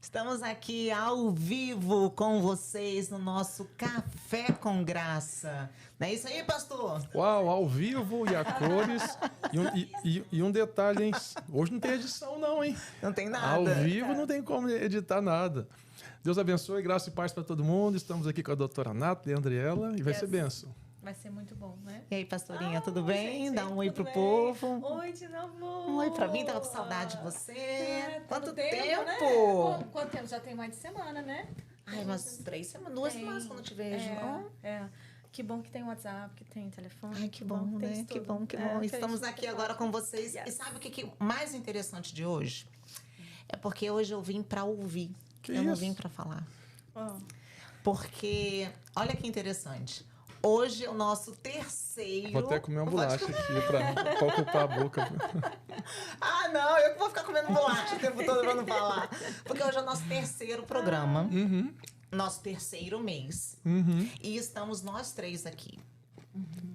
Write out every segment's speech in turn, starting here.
Estamos aqui ao vivo com vocês no nosso Café com Graça. Não é isso aí, pastor? Uau, ao vivo e a cores. E um detalhe, hein? Hoje não tem edição não, hein? Não tem nada. Ao vivo não tem como editar nada. Deus abençoe, graça e paz para todo mundo. Estamos aqui com a doutora Nathalie e a Andriela e vai ser bênção. Vai ser muito bom, né? E aí, pastorinha, tudo bem? Gente, Dá um oi pro bem? povo. Oi, de novo. Um oi pra mim, tava com saudade de você. Quanto tempo? Né? Quanto tempo? Já tem mais de semana, né? Ai, umas 3 semanas, 2 semanas quando eu te vejo. Que bom que tem WhatsApp, que tem telefone. Ai, que bom, né? Que bom, que bom. Estamos aqui agora com vocês. Yes. E sabe o que é mais interessante de hoje? É porque hoje eu vim pra ouvir. Eu não vim pra falar. Porque, olha que interessante. Hoje é o nosso terceiro... Vou até comer uma bolacha aqui para ocupar a boca. Ah, não, eu que vou ficar comendo bolacha o tempo todo pra não falar. Porque hoje é o nosso terceiro programa. Nosso terceiro mês. E estamos nós três aqui.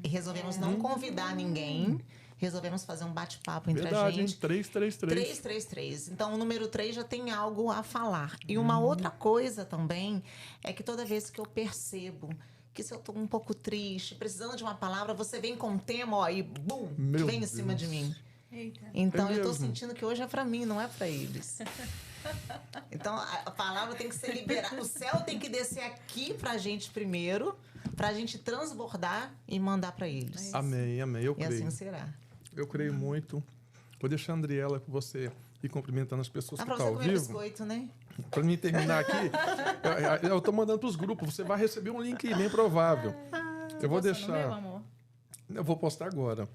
E resolvemos não convidar ninguém. Resolvemos fazer um bate-papo entre a gente. Hein? 333. 333. Então, o número 3 já tem algo a falar. E uma outra coisa também é que toda vez que eu percebo que se eu tô um pouco triste, precisando de uma palavra, você vem com um tema, ó, e bum, vem em cima de mim. Eita. Então, eu tô sentindo que hoje é pra mim, não é pra eles. Então, a palavra tem que ser liberada. O céu tem que descer aqui pra gente primeiro, pra gente transbordar e mandar pra eles. Amém, amém. Eu creio. E assim será. Eu creio muito. Vou deixar a Andriela com você ir cumprimentando as pessoas que estão ao vivo. Biscoito, né? Para mim terminar aqui, eu estou mandando para os grupos. Você vai receber um link bem provável. Eu vou deixar. Meu amor? Eu vou postar agora.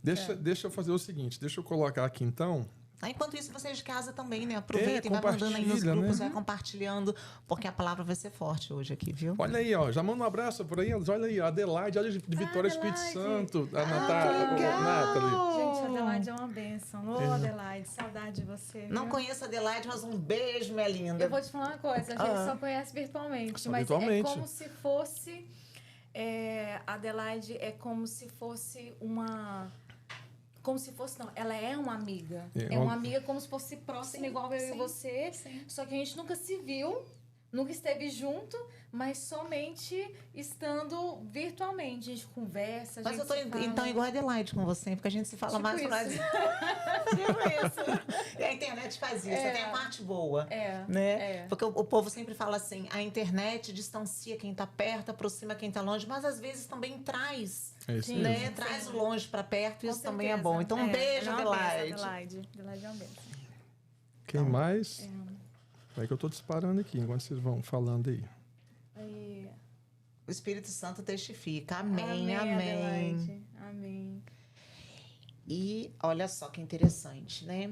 Deixa eu fazer o seguinte. Deixa eu colocar aqui então. Enquanto isso, vocês de casa também, né? Aproveitem, vai mandando aí nos grupos, vai compartilhando, porque a palavula vai ser forte hoje aqui, viu? Olha aí, ó. Já manda um abraço por aí. Olha aí, a Adelaide, olha de Vitória Espírito Santo. A Nathalie. Gente, a Adelaide é uma bênção. Ô, Adelaide, saudade de você. Viu? Não conheço a Adelaide, mas um beijo, minha linda. Eu vou te falar uma coisa, a gente só conhece virtualmente, Só mas virtualmente. É como se fosse... a Adelaide é como se fosse uma... Como se fosse, não, ela é uma amiga. É uma amiga como se fosse próxima, igual eu e você. Sim. Só que a gente nunca se viu, nunca esteve junto, mas somente estando virtualmente. A gente conversa, mas eu tô então igual a Adelaide com você, porque a gente se fala tipo mais isso. pra isso. E a internet faz isso, tem a parte boa. Né? Porque o povo sempre fala assim, a internet distancia quem tá perto, aproxima quem tá longe, mas às vezes também traz... né? Traz o longe para perto, isso também é bom. Então, um beijo, Adelaide. Adelaide é uma bênção. Quem mais? É que eu tô disparando aqui, enquanto vocês vão falando aí. O Espírito Santo testifica. Amém, amém. Adelaide. Amém. E olha só que interessante, né?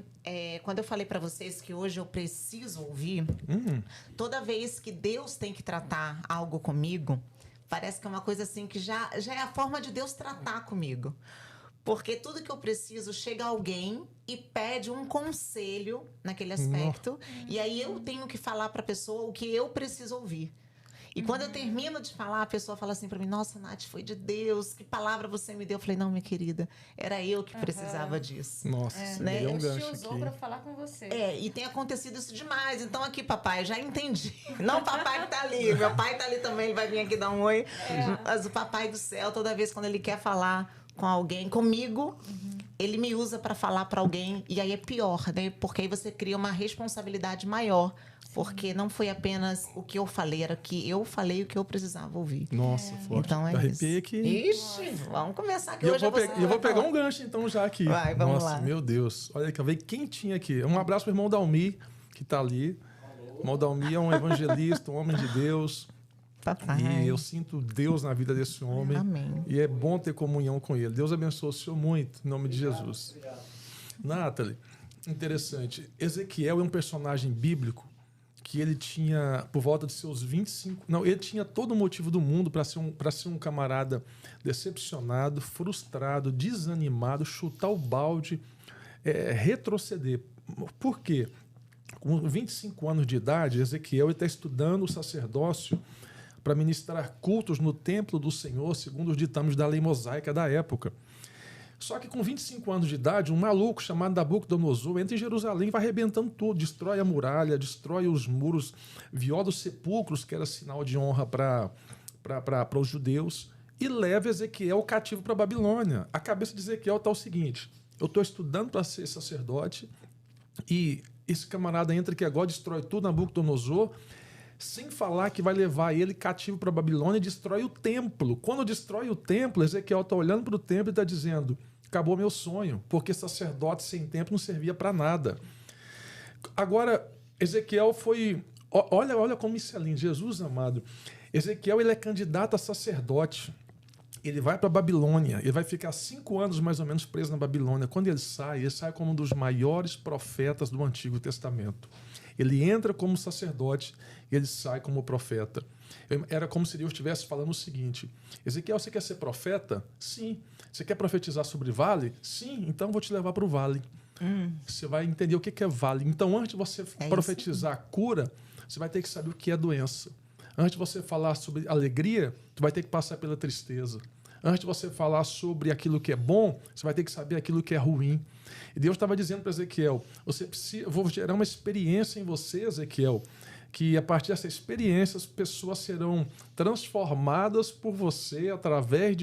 Quando eu falei para vocês que hoje eu preciso ouvir, toda vez que Deus tem que tratar algo comigo, parece que é uma coisa assim que já é a forma de Deus tratar comigo. Porque tudo que eu preciso, chega alguém e pede um conselho naquele aspecto. E aí eu tenho que falar para a pessoa o que eu preciso ouvir. E quando eu termino de falar, a pessoa fala assim para mim, nossa, Nath, foi de Deus, que palavra você me deu? Eu falei, não, minha querida, era eu que precisava disso. Nossa, né? deu um gancho Deus te usou para falar com você. E tem acontecido isso demais. Então aqui, papai, já entendi. Não o papai que tá ali, meu pai tá ali também, ele vai vir aqui dar um oi. Mas o papai do céu, toda vez quando ele quer falar com alguém, comigo, ele me usa para falar para alguém. E aí é pior, né? Porque aí você cria uma responsabilidade maior. Porque não foi apenas o que eu falei, era que eu falei o que eu precisava ouvir. Nossa, forte. Então é arrepiei aqui. Ixi, vamos começar aqui. Eu vou pegar um gancho então já aqui. Vai, vamos Nossa, lá. Meu Deus. Olha que eu vejo quem tinha aqui. Um abraço pro irmão Dalmi, que tá ali. O irmão Dalmi é um evangelista, um homem de Deus. Papai. E eu sinto Deus na vida desse homem. Amém. E é bom ter comunhão com ele. Deus abençoe o senhor muito, em nome de Jesus. Obrigado. Nathalie, interessante. Ezequiel é um personagem bíblico que ele tinha, por volta de seus 25... Não, ele tinha todo o motivo do mundo para ser um camarada decepcionado, frustrado, desanimado, chutar o balde, retroceder. Por quê? Com 25 anos de idade, Ezequiel está estudando o sacerdócio para ministrar cultos no templo do Senhor, segundo os ditames da lei mosaica da época. Só que com 25 anos de idade, um maluco chamado Nabucodonosor entra em Jerusalém e vai arrebentando tudo, destrói a muralha, destrói os muros, viola os sepulcros, que era sinal de honra para os judeus, e leva Ezequiel cativo para a Babilônia. A cabeça de Ezequiel está o seguinte: eu estou estudando para ser sacerdote, e esse camarada entra aqui agora, destrói tudo, Nabucodonosor, sem falar que vai levar ele cativo para a Babilônia e destrói o templo. Quando destrói o templo, Ezequiel está olhando para o templo e está dizendo: acabou meu sonho, porque sacerdote sem templo não servia para nada. Agora, Ezequiel foi... Olha como isso é lindo, Jesus amado. Ezequiel, ele é candidato a sacerdote. Ele vai para a Babilônia, ele vai ficar 5 anos mais ou menos preso na Babilônia. Quando ele sai como um dos maiores profetas do Antigo Testamento. Ele entra como sacerdote e ele sai como profeta. Era como se Deus estivesse falando o seguinte: Ezequiel, você quer ser profeta? Sim. Você quer profetizar sobre vale? Sim. Então vou te levar para o vale. Você vai entender o que é vale. Então, antes de você profetizar a cura, você vai ter que saber o que é doença. Antes de você falar sobre alegria, tu vai ter que passar pela tristeza. Antes de você falar sobre aquilo que é bom, você vai ter que saber aquilo que é ruim. E Deus estava dizendo para Ezequiel: eu vou gerar uma experiência em você, Ezequiel, que a partir dessa experiência as pessoas serão transformadas por você através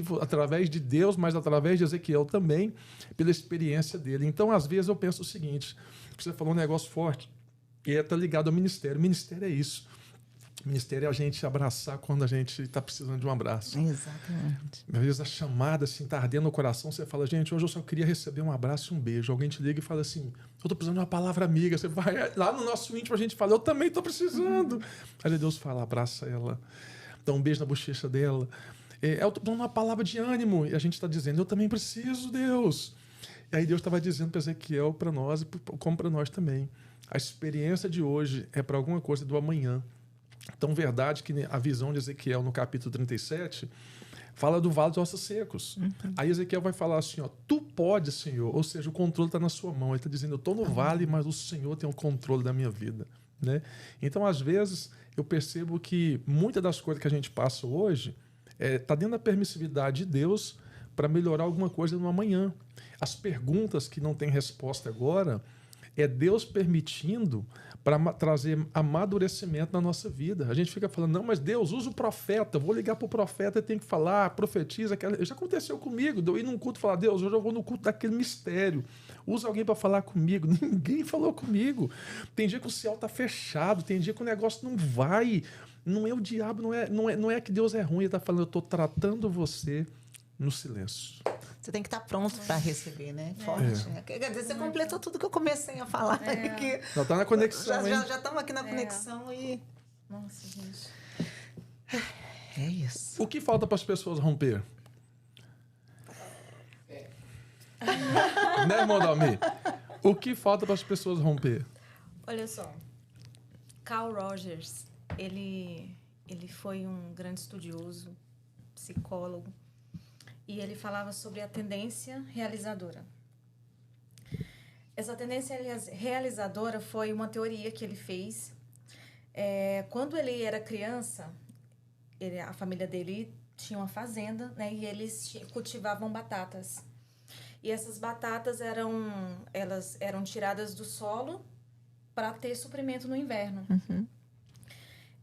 de Deus, mas através de Ezequiel também, pela experiência dele. Então, às vezes, eu penso o seguinte: você falou um negócio forte, e está ligado ao ministério. O ministério é isso. O ministério é a gente abraçar quando a gente está precisando de um abraço. Exatamente. Às vezes a chamada assim, está ardendo no coração, você fala: gente, hoje eu só queria receber um abraço e um beijo. Alguém te liga e fala assim: eu estou precisando de uma palavra amiga. Você vai lá no nosso íntimo, a gente fala: eu também estou precisando. Aí Deus fala: abraça ela, dá um beijo na bochecha dela. Eu estou dando uma palavra de ânimo. E a gente está dizendo: eu também preciso, Deus. E aí Deus estava dizendo para Ezequiel, para nós, como para nós também: a experiência de hoje é para alguma coisa do amanhã. Tão verdade que a visão de Ezequiel no capítulo 37 fala do vale dos ossos secos. Aí Ezequiel vai falar assim: tu pode, Senhor, ou seja, o controle está na sua mão. Ele está dizendo: eu estou no vale, mas o Senhor tem o controle da minha vida, né? Então, às vezes, eu percebo que muitas das coisas que a gente passa hoje está dentro da permissividade de Deus para melhorar alguma coisa no amanhã. As perguntas que não têm resposta agora é Deus permitindo para trazer amadurecimento na nossa vida. A gente fica falando: não, mas Deus, usa o profeta, vou ligar para o profeta e tem que falar, profetiza. Já aconteceu comigo, de eu ir num culto e falar: Deus, hoje eu vou no culto daquele mistério, usa alguém para falar comigo. Ninguém falou comigo. Tem dia que o céu está fechado, tem dia que o negócio não vai. Não é o diabo, não é que Deus é ruim, ele está falando: eu estou tratando você no silêncio. Você tem que estar pronto para receber, né? Forte. Quer dizer, você completou tudo que eu comecei a falar. Que não, tá na conexão, já estamos aqui na conexão e... Nossa, gente. É isso. O que falta para as pessoas romper? Né, irmão Dalmi? O que falta para as pessoas romper? Olha só. Carl Rogers, ele foi um grande estudioso, psicólogo. E ele falava sobre a tendência realizadora. Essa tendência realizadora foi uma teoria que ele fez. Quando ele era criança, a família dele tinha uma fazenda, né, e eles cultivavam batatas. E essas batatas elas eram tiradas do solo para ter suprimento no inverno.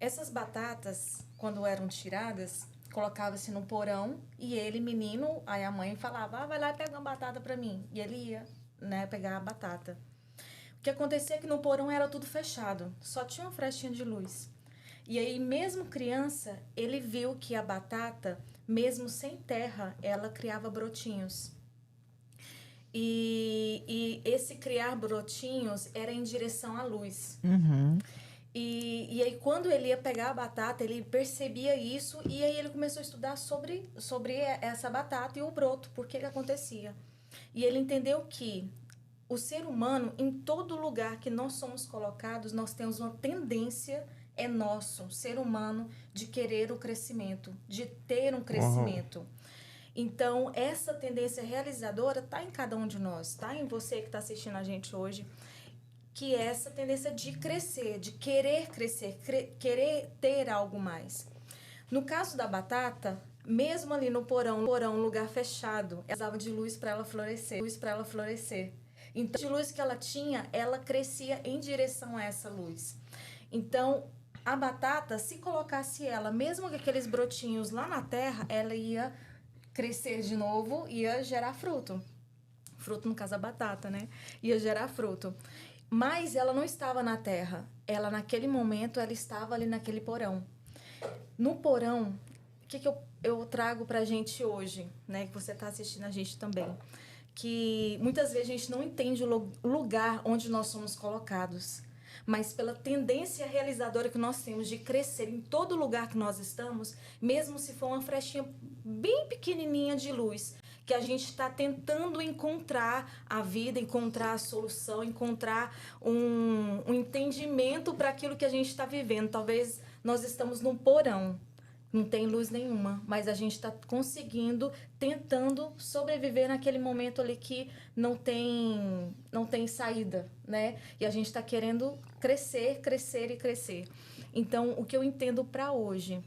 Essas batatas, quando eram tiradas, colocava-se no porão e ele, menino, aí a mãe falava: vai lá e pega uma batata para mim. E ele ia, né, pegar a batata. O que acontecia é que no porão era tudo fechado, só tinha uma frestinha de luz. E aí, mesmo criança, ele viu que a batata, mesmo sem terra, ela criava brotinhos. E esse criar brotinhos era em direção à luz. E aí, quando ele ia pegar a batata, ele percebia isso e aí ele começou a estudar sobre essa batata e o broto, por que acontecia. E ele entendeu que o ser humano, em todo lugar que nós somos colocados, nós temos uma tendência, é nosso, ser humano, de querer o crescimento, de ter um crescimento. Então, essa tendência realizadora está em cada um de nós, está em você que está assistindo a gente hoje, que é essa tendência de crescer, de querer crescer, querer ter algo mais. No caso da batata, mesmo ali no porão, lugar fechado, ela precisava de luz para ela florescer. Então, de luz que ela tinha, ela crescia em direção a essa luz. Então, a batata, se colocasse ela, mesmo com aqueles brotinhos lá na terra, ela ia crescer de novo, ia gerar fruto. Fruto, no caso, a batata, né? Ia gerar fruto. Mas ela não estava na terra. Ela, naquele momento, ela estava ali naquele porão. No porão, o que eu trago pra gente hoje, né? Que você tá assistindo a gente também. Que muitas vezes a gente não entende o lugar onde nós somos colocados. Mas pela tendência realizadora que nós temos de crescer em todo lugar que nós estamos, mesmo se for uma frechinha bem pequenininha de luz, que a gente está tentando encontrar a vida, encontrar a solução, encontrar um entendimento para aquilo que a gente está vivendo. Talvez nós estamos num porão, não tem luz nenhuma, mas a gente está conseguindo, tentando sobreviver naquele momento ali que não tem saída, né? E a gente está querendo crescer. Então, o que eu entendo para hoje,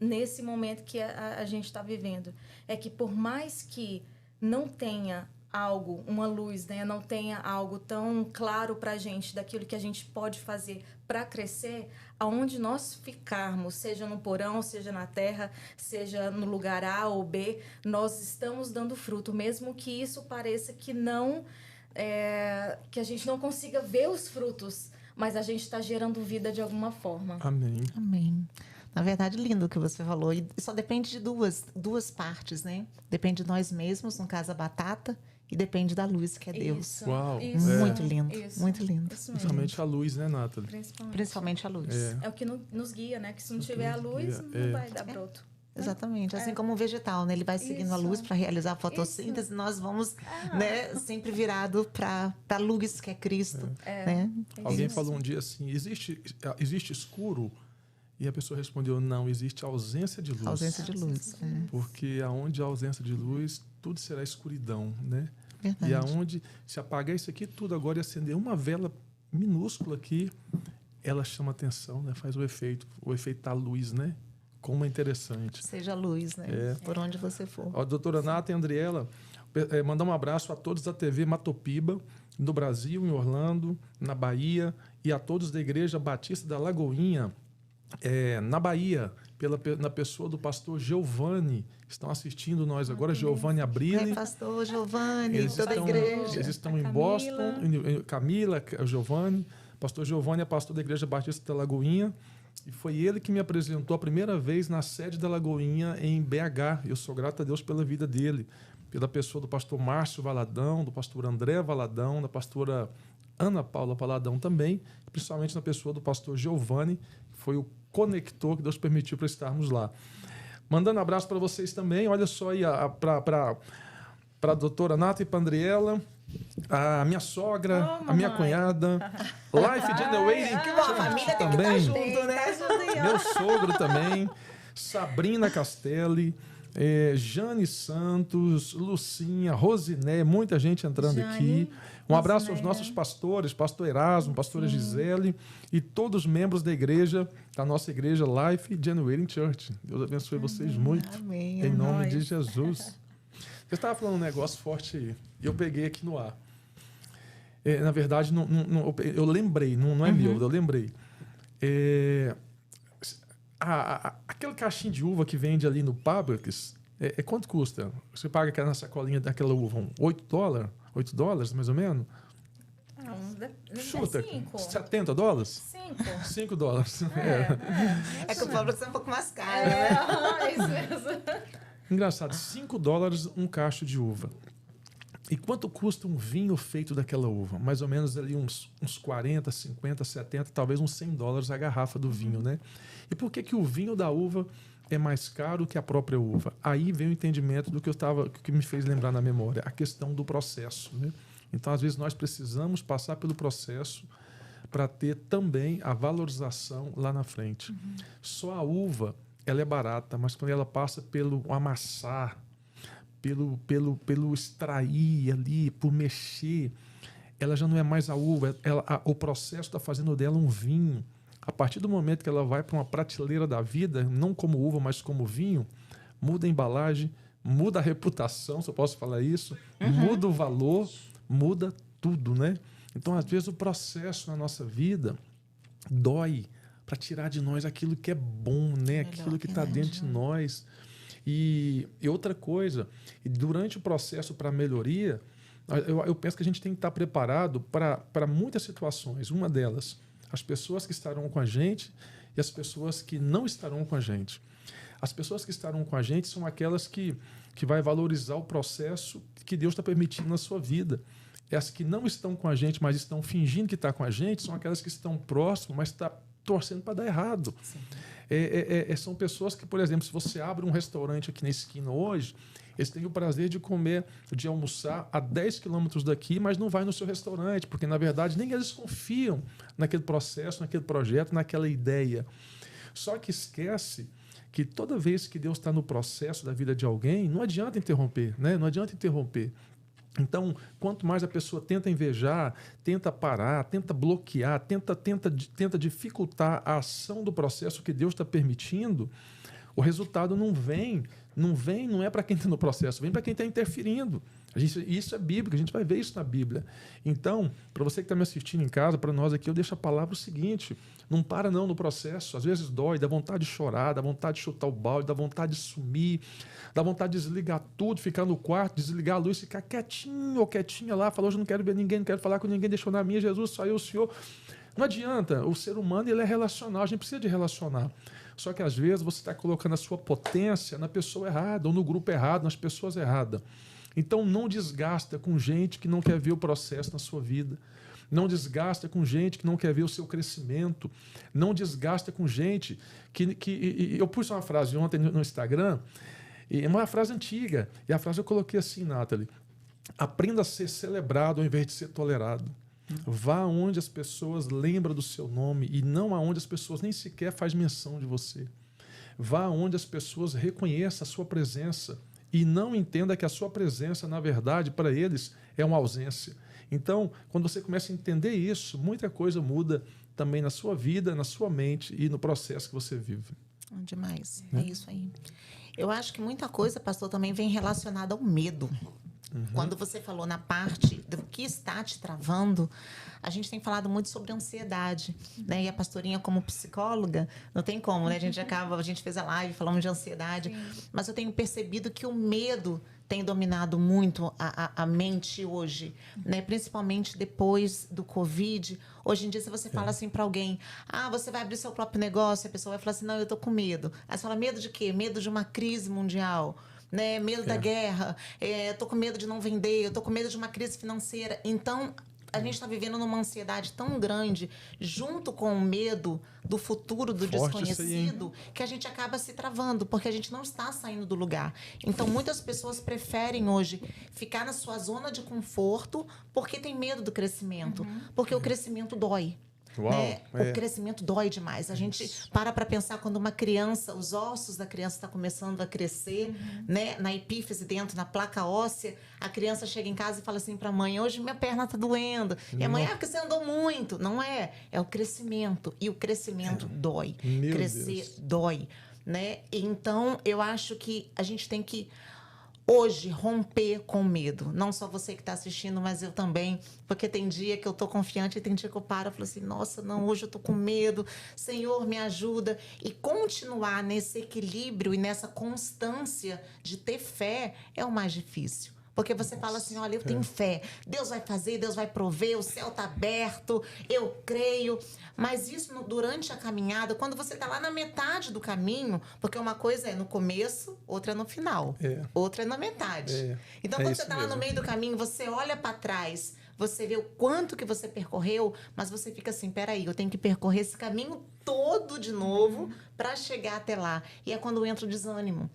nesse momento que a gente está vivendo, é que por mais que não tenha algo, uma luz, né? Não tenha algo tão claro para a gente daquilo que a gente pode fazer para crescer, aonde nós ficarmos, seja no porão, seja na terra, seja no lugar A ou B, nós estamos dando fruto, mesmo que isso pareça que não, que a gente não consiga ver os frutos, mas a gente está gerando vida de alguma forma. Amém. Amém. Na verdade, lindo o que você falou. E só depende de duas partes, né? Depende de nós mesmos, no caso a batata, e depende da luz, que é Deus. Uau. Muito lindo, muito lindo. Principalmente a luz, né, Nathalie? Principalmente a luz. É o que nos guia, né? Que se não tiver a luz, não vai dar broto. Exatamente. Assim como o vegetal, né? Ele vai seguindo a luz para realizar a fotossíntese. Nós vamos, né, sempre virado para a luz, que é Cristo. Né? Alguém falou um dia assim, existe escuro? E a pessoa respondeu, não, existe ausência de luz. Ausência de luz. Porque aonde há ausência de luz, tudo será escuridão, né? Verdade. E aonde, se apagar isso aqui tudo agora e acender uma vela minúscula aqui, ela chama atenção, né? Faz o efeito da luz, né? Como é interessante. Seja a luz, né? Por onde você for. A doutora Nata e a Andriela, mandar um abraço a todos da TV Matopiba, no Brasil, em Orlando, na Bahia, e a todos da Igreja Batista da Lagoinha, na Bahia, na pessoa do pastor Giovanni, estão assistindo nós agora, Giovanni Abrilli. Pastor Giovanni, toda a igreja. Eles estão em Boston, Camila, Giovanni. Pastor Giovanni é pastor da Igreja Batista da Lagoinha, e foi ele que me apresentou a primeira vez na sede da Lagoinha, em BH. Eu sou grato a Deus pela vida dele, pela pessoa do pastor Márcio Valadão, do pastor André Valadão, da pastora Ana Paula Valadão também, principalmente na pessoa do pastor Giovanni, que foi o conector que Deus permitiu para estarmos lá. Mandando abraço para vocês também. Olha só aí para a doutora Nata e para a Andriela, a minha sogra, a minha cunhada, Life Generating, que bom, a família tem que estar junto, né? Meu sogro também, Sabrina Castelli, Jane Santos, Lucinha, Rosiné, muita gente entrando aqui. Um abraço aos nossos pastores, pastor Erasmo, pastora Gisele e todos os membros da igreja, da nossa igreja Life Generating Church. Deus abençoe vocês muito. Amém. Em nome de Jesus. Você estava falando um negócio forte aí, e eu peguei aqui no ar. Na verdade, eu lembrei, não é meu, eu lembrei. Aquele caixinho de uva que vende ali no Publix, quanto custa? Você paga aquela sacolinha daquela uva, $8? $8, mais ou menos? Chuta, $70? $5. É que o Publix é um pouco mais caro, né? Isso mesmo. Engraçado, $5 um cacho de uva. E quanto custa um vinho feito daquela uva? Mais ou menos ali uns 40, 50, 70, talvez uns $100 a garrafa do vinho, né? E por que o vinho da uva é mais caro que a própria uva? Aí vem o entendimento do que me fez lembrar na memória, a questão do processo, né? Então, às vezes, nós precisamos passar pelo processo para ter também a valorização lá na frente. Só a uva, ela é barata, mas quando ela passa pelo amassar, pelo extrair ali, por mexer, ela já não é mais a uva, o processo está fazendo dela um vinho. A partir do momento que ela vai para uma prateleira da vida, não como uva, mas como vinho, muda a embalagem, muda a reputação, se eu posso falar isso, muda o valor, muda tudo, né? Então, às vezes, o processo na nossa vida dói para tirar de nós aquilo que é bom, né? Aquilo que está dentro de nós. E outra coisa, durante o processo para a melhoria, eu penso que a gente tem que estar preparado para muitas situações. Uma delas, as pessoas que estarão com a gente e as pessoas que não estarão com a gente. As pessoas que estarão com a gente são aquelas que vai valorizar o processo que Deus está permitindo na sua vida. As que não estão com a gente, mas estão fingindo que estão com a gente, são aquelas que estão próximas, mas estão torcendo para dar errado. São pessoas que, por exemplo, se você abre um restaurante aqui na esquina hoje, eles têm o prazer de comer, de almoçar a 10 quilômetros daqui, mas não vai no seu restaurante, porque, na verdade, nem eles confiam naquele processo, naquele projeto, naquela ideia. Só que esquece que toda vez que Deus está no processo da vida de alguém, não adianta interromper, né? Não adianta interromper. Então, quanto mais a pessoa tenta invejar, tenta parar, tenta bloquear, tenta dificultar a ação do processo que Deus está permitindo, o resultado não é para quem está no processo, vem para quem está interferindo. Isso é bíblico, a gente vai ver isso na Bíblia. Então, para você que está me assistindo em casa, para nós aqui, eu deixo a palavra o seguinte: não para não no processo. Às vezes dói, dá vontade de chorar, dá vontade de chutar o balde, dá vontade de sumir, dá vontade de desligar tudo, ficar no quarto, desligar a luz, ficar quietinho ou quietinha lá, falar, hoje eu não quero ver ninguém, não quero falar com ninguém, deixou na minha, Jesus, só eu, o Senhor. Não adianta, o ser humano ele é relacional, a gente precisa de relacionar. Só que às vezes você está colocando a sua potência na pessoa errada, ou no grupo errado, nas pessoas erradas. Então não desgasta com gente que não quer ver o processo na sua vida. Não desgasta com gente que não quer ver o seu crescimento. Não desgasta com gente que eu pus uma frase ontem no Instagram, e é uma frase antiga, e a frase eu coloquei assim, Nathalie: aprenda a ser celebrado ao invés de ser tolerado. Vá onde as pessoas lembram do seu nome e não aonde as pessoas nem sequer fazem menção de você. Vá onde as pessoas reconheçam a sua presença e não entenda que a sua presença, na verdade, para eles é uma ausência. Então, quando você começa a entender isso, muita coisa muda também na sua vida, na sua mente e no processo que você vive. Demais, é isso aí. Eu acho que muita coisa, pastor, também vem relacionada ao medo. Quando você falou na parte do que está te travando, a gente tem falado muito sobre ansiedade, né? E a pastorinha, como psicóloga, não tem como, né? A gente fez a live, falamos de ansiedade, mas eu tenho percebido que o medo tem dominado muito a mente hoje, né? Principalmente depois do Covid. Hoje em dia, se você fala assim para alguém, você vai abrir seu próprio negócio, a pessoa vai falar assim, não, eu tô com medo. Aí você fala, medo de quê? Medo de uma crise mundial, né? Medo da guerra, eu tô com medo de não vender, eu tô com medo de uma crise financeira. Então, a gente está vivendo numa ansiedade tão grande, junto com o medo do futuro, do desconhecido, que a gente acaba se travando, porque a gente não está saindo do lugar. Então, muitas pessoas preferem hoje ficar na sua zona de conforto porque tem medo do crescimento, porque o crescimento dói. Né? O crescimento dói demais. A gente para pensar quando uma criança, os ossos da criança estão começando a crescer, né? Na epífise dentro, na placa óssea, a criança chega em casa e fala assim para a mãe, hoje minha perna está doendo. E a mãe, porque você andou muito. Não é. É o crescimento. E o crescimento dói. Crescer dói. Né? Então, eu acho que a gente tem que hoje romper com medo. Não só você que está assistindo, mas eu também. Porque tem dia que eu estou confiante e tem dia que eu paro e falo assim, nossa, não, hoje eu estou com medo. Senhor, me ajuda. E continuar nesse equilíbrio e nessa constância de ter fé é o mais difícil. Porque você fala assim, olha, eu tenho fé. Deus vai fazer, Deus vai prover, o céu está aberto, eu creio. Mas isso durante a caminhada, quando você está lá na metade do caminho, porque uma coisa é no começo, outra é no final. Outra é na metade. Então, quando você está lá no meio do caminho, você olha para trás, você vê o quanto que você percorreu, mas você fica assim, peraí, eu tenho que percorrer esse caminho todo de novo para chegar até lá. E é quando entra o desânimo.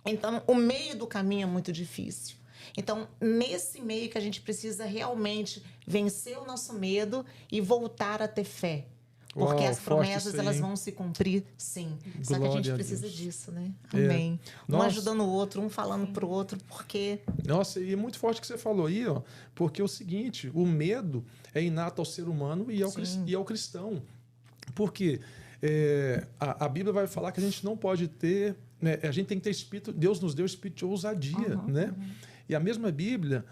Então, o meio do caminho é muito difícil. Então, nesse meio que a gente precisa realmente vencer o nosso medo e voltar a ter fé. Porque as promessas, elas vão se cumprir, sim. Só que a gente precisa disso, né? Amém. Um ajudando o outro, um falando pro outro, porque... Nossa, e é muito forte o que você falou aí, ó. Porque é o seguinte, o medo é inato ao ser humano e ao cristão. Porque a Bíblia vai falar que a gente não pode ter né, a gente tem que ter espírito, Deus nos deu espírito de ousadia, né? E a mesma Bíblia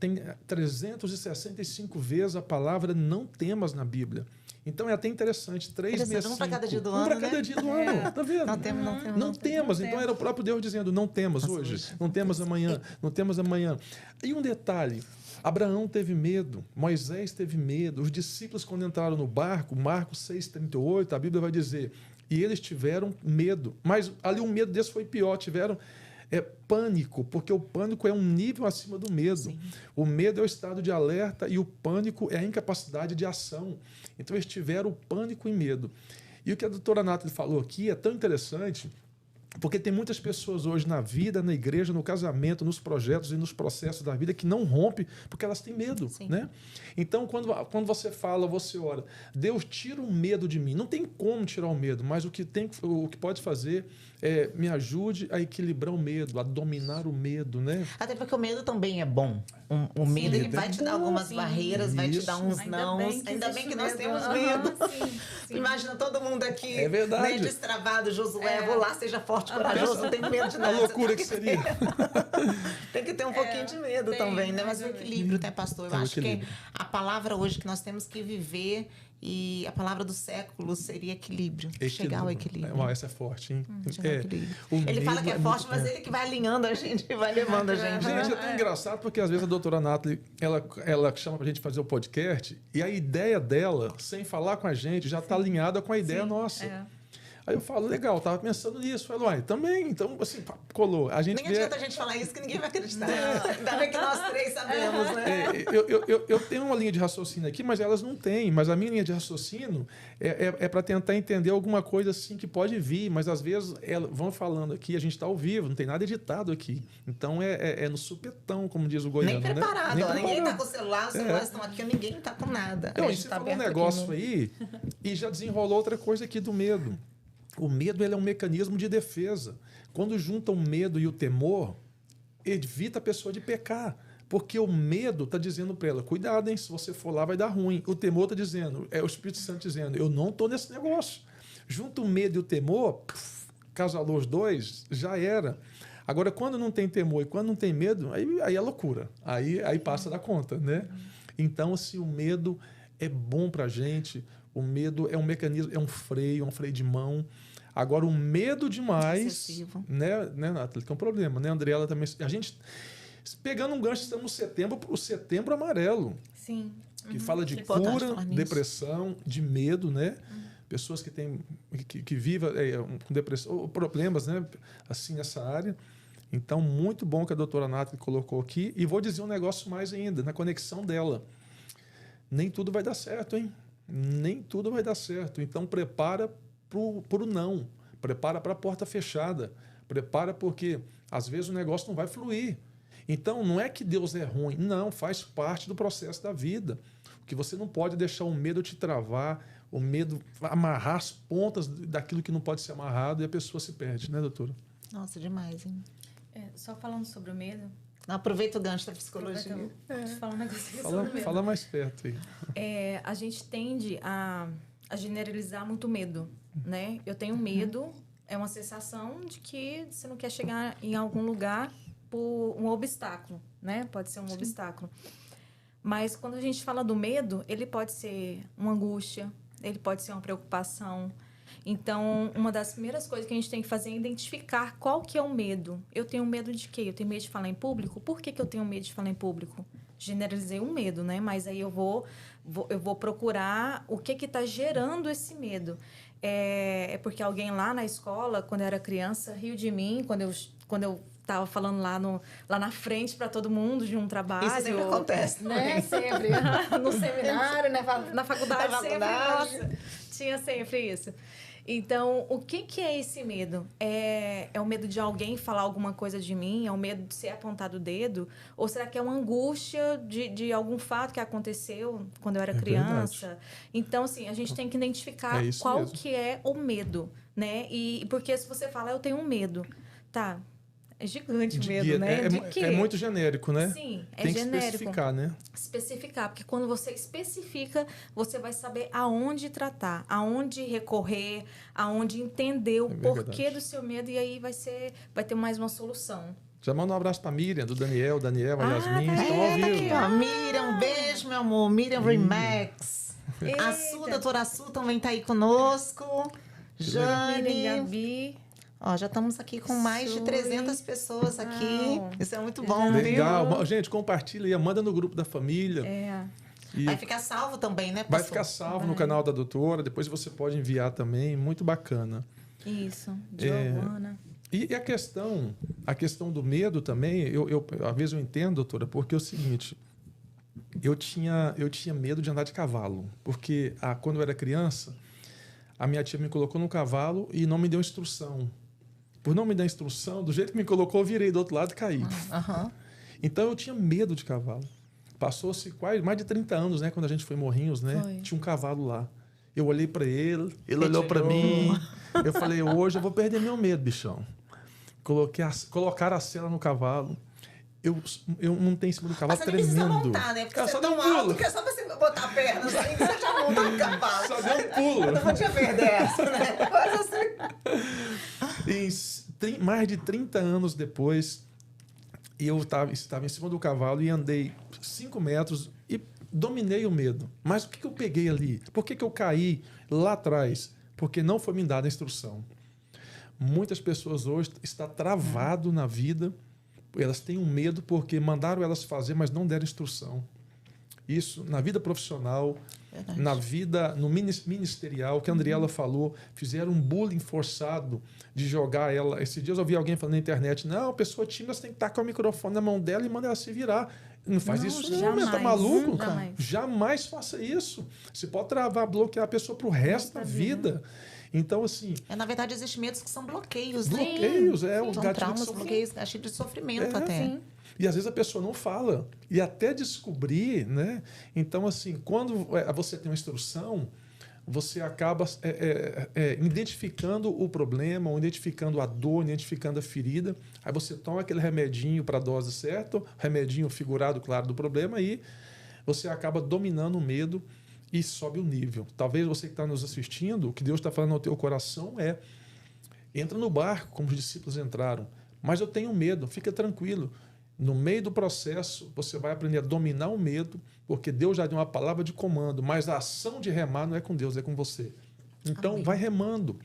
tem 365 vezes a palavra não temas na Bíblia. Então é até interessante, 365. Um para cada dia do ano, Um para cada dia do ano, tá vendo? Não temas. Então era o próprio Deus dizendo, não temas hoje, não temas amanhã, não temas amanhã. E um detalhe, Abraão teve medo, Moisés teve medo, os discípulos quando entraram no barco, Marcos 6,38, a Bíblia vai dizer, e eles tiveram medo, mas ali o medo desse foi pior, tiveram pânico, porque o pânico é um nível acima do medo. Sim. O medo é o estado de alerta e o pânico é a incapacidade de ação. Então eles tiveram pânico e medo. E o que a doutora Nathalie falou aqui é tão interessante, porque tem muitas pessoas hoje na vida, na igreja, no casamento, nos projetos e nos processos da vida que não rompem porque elas têm medo, né? Então, quando você fala, você ora, Deus tira o medo de mim. Não tem como tirar o medo, mas o que pode fazer é me ajude a equilibrar o medo, a dominar o medo, né? Até porque o medo também é bom. O medo ele vai te dar algumas barreiras, vai te dar uns nãos. Ainda bem que nós temos medo. Imagina todo mundo aqui, né, destravado, Josué, vou lá, seja forte, corajoso, não tenho medo de nada. A loucura que seria. Tem que ter um pouquinho de medo também, né? Mas o equilíbrio, né, pastor? Eu acho que a palavra hoje que nós temos que viver e a palavra do século seria equilíbrio. Chegar ao equilíbrio. Essa é forte, hein? Ele fala que é forte, mas ele que vai alinhando a gente e vai levando a gente. Gente, é tão engraçado porque às vezes a doutora Nathalie, ela chama pra gente fazer o podcast e a ideia dela, sem falar com a gente, já está alinhada com a ideia nossa. Aí eu falo, legal, tava pensando nisso. Eu falo, também, então, assim, colou. A gente nem adianta a gente falar isso que ninguém vai acreditar. Ainda bem que nós três sabemos, né? Eu tenho uma linha de raciocínio aqui, mas elas não têm. Mas a minha linha de raciocínio é para tentar entender alguma coisa assim que pode vir, mas às vezes vão falando aqui, a gente está ao vivo, não tem nada editado aqui. Então é no supetão, como diz o goiano. Nem preparado, né? Ninguém está com o celular, os celulares estão aqui, ninguém está com nada. Não, e você falou um negócio aí e já desenrolou outra coisa aqui do medo. O medo ele é um mecanismo de defesa. Quando junta o medo e o temor, evita a pessoa de pecar. Porque o medo está dizendo para ela, cuidado, hein, se você for lá vai dar ruim. O temor está dizendo, é o Espírito Santo dizendo, eu não estou nesse negócio. Junta o medo e o temor, casalou os dois, já era. Agora, quando não tem temor e quando não tem medo, aí é loucura. Aí passa da conta, né? Então, assim, o medo é bom para a gente. O medo é um mecanismo, é um freio de mão. Agora, o medo demais... Excessivo. Né, Nathalie, que é um problema, né, Andriela também... A gente, pegando um gancho, estamos no setembro amarelo. Sim. Que fala de cura, depressão, de medo, né? Pessoas que vivem com depressão, ou problemas, né? Assim, nessa área. Então, muito bom que a doutora Nathalie colocou aqui. E vou dizer um negócio mais ainda, na conexão dela. Nem tudo vai dar certo, hein? Nem tudo vai dar certo. Então, prepara para o não. Prepara para a porta fechada. Prepara porque, às vezes, o negócio não vai fluir. Então, não é que Deus é ruim. Não, faz parte do processo da vida. O que você não pode deixar o medo te travar, o medo amarrar as pontas daquilo que não pode ser amarrado e a pessoa se perde, né, doutora? Nossa, demais, hein? Só falando sobre o medo... Não, aproveita o gancho da psicologia. Falar um negócio sobre o medo. Fala mais perto aí. A gente tende a generalizar muito medo, né? Eu tenho medo, é uma sensação de que você não quer chegar em algum lugar por um obstáculo, né? Pode ser um obstáculo. Mas quando a gente fala do medo, ele pode ser uma angústia, ele pode ser uma preocupação. Então, uma das primeiras coisas que a gente tem que fazer é identificar qual que é o medo. Eu tenho medo de quê? Eu tenho medo de falar em público? Por que eu tenho medo de falar em público? Generalizei um medo, né? Mas aí eu vou procurar o que está gerando esse medo. É porque alguém lá na escola, quando eu era criança, riu de mim, quando eu estava falando lá na frente para todo mundo de um trabalho. Isso sempre acontece. Né? Sempre. No seminário, na faculdade, sempre. Nossa, tinha sempre isso. Então, o que é esse medo? É o medo de alguém falar alguma coisa de mim? É o medo de ser apontado o dedo? Ou será que é uma angústia de algum fato que aconteceu quando eu era criança? Verdade. Então, assim, a gente tem que identificar qual que é o medo, né? E porque se você fala, eu tenho um medo, tá... É gigante o medo, né? De quê? É muito genérico, né? Sim, Tem que genérico. especificar, né? Especificar, porque quando você especifica, você vai saber aonde tratar, aonde recorrer, aonde entender o porquê do seu medo, e aí vai ter mais uma solução. Já manda um abraço pra Miriam, do Daniel, a Yasmin, estão ao vivo. Aqui, ó. Miriam, um beijo, meu amor. Miriam Remax. A Su, doutora Su, também tá aí conosco. Jane. Gabi. Ó, já estamos aqui com mais de 300 pessoas aqui. Isso é muito bom, Legal. viu? Gente, compartilha aí, manda no grupo da família. Vai ficar salvo também, né, pastor? Vai ficar salvo no canal da doutora, depois você pode enviar também, muito bacana. Isso, Giovana. E a questão do medo também, às vezes eu entendo, doutora, porque é o seguinte, eu tinha medo de andar de cavalo, porque quando eu era criança, a minha tia me colocou no cavalo e não me deu instrução. Por não me dar instrução, do jeito que me colocou, eu virei do outro lado e caí. Então eu tinha medo de cavalo. Passou-se quase mais de 30 anos, né? Quando a gente foi em Morrinhos, né? Tinha um cavalo lá. Eu olhei para ele olhou para mim. Eu falei, hoje eu vou perder meu medo, bichão. Colocaram a sela no cavalo. Eu montei em cima do cavalo tremendo. Mas você não precisa montar, né? Porque você é tão alto que é só você botar a perna assim, você já monta no cavalo. Só deu um pulo. Eu não vou te perder essa, né? Mas assim... mais de 30 anos depois, eu estava em cima do cavalo e andei 5 metros e dominei o medo. Mas o que eu peguei ali? Por que eu caí lá atrás? Porque não foi me dada a instrução. Muitas pessoas hoje estão travadas na vida. Elas têm um medo porque mandaram elas fazer, mas não deram instrução. Isso na vida profissional, na vida no ministerial, que a Andriela falou, fizeram um bullying forçado de jogar ela. Esses dias eu ouvi alguém falando na internet, não, a pessoa tímida tem que estar com o microfone na mão dela e manda ela se virar. Não faz isso não, tá maluco? Jamais faça isso. Você pode travar, bloquear a pessoa para o resto da vida. Então, assim... na verdade, existem medos que são bloqueios. Bloqueios, São traumas, bloqueios, gatilhos de sofrimento até. Sim. E às vezes a pessoa não fala. E até descobrir, né? Então, assim, quando você tem uma instrução, você acaba identificando o problema, ou identificando a dor, identificando a ferida. Aí você toma aquele remedinho para a dose certa, remedinho figurado, claro, do problema, e você acaba dominando o medo e sobe o nível. Talvez você que está nos assistindo, o que Deus está falando no teu coração entra no barco, como os discípulos entraram. Mas eu tenho medo, fica tranquilo. No meio do processo, você vai aprender a dominar o medo, porque Deus já deu uma palavra de comando, mas a ação de remar não é com Deus, é com você. Então, Amém. Vai remando.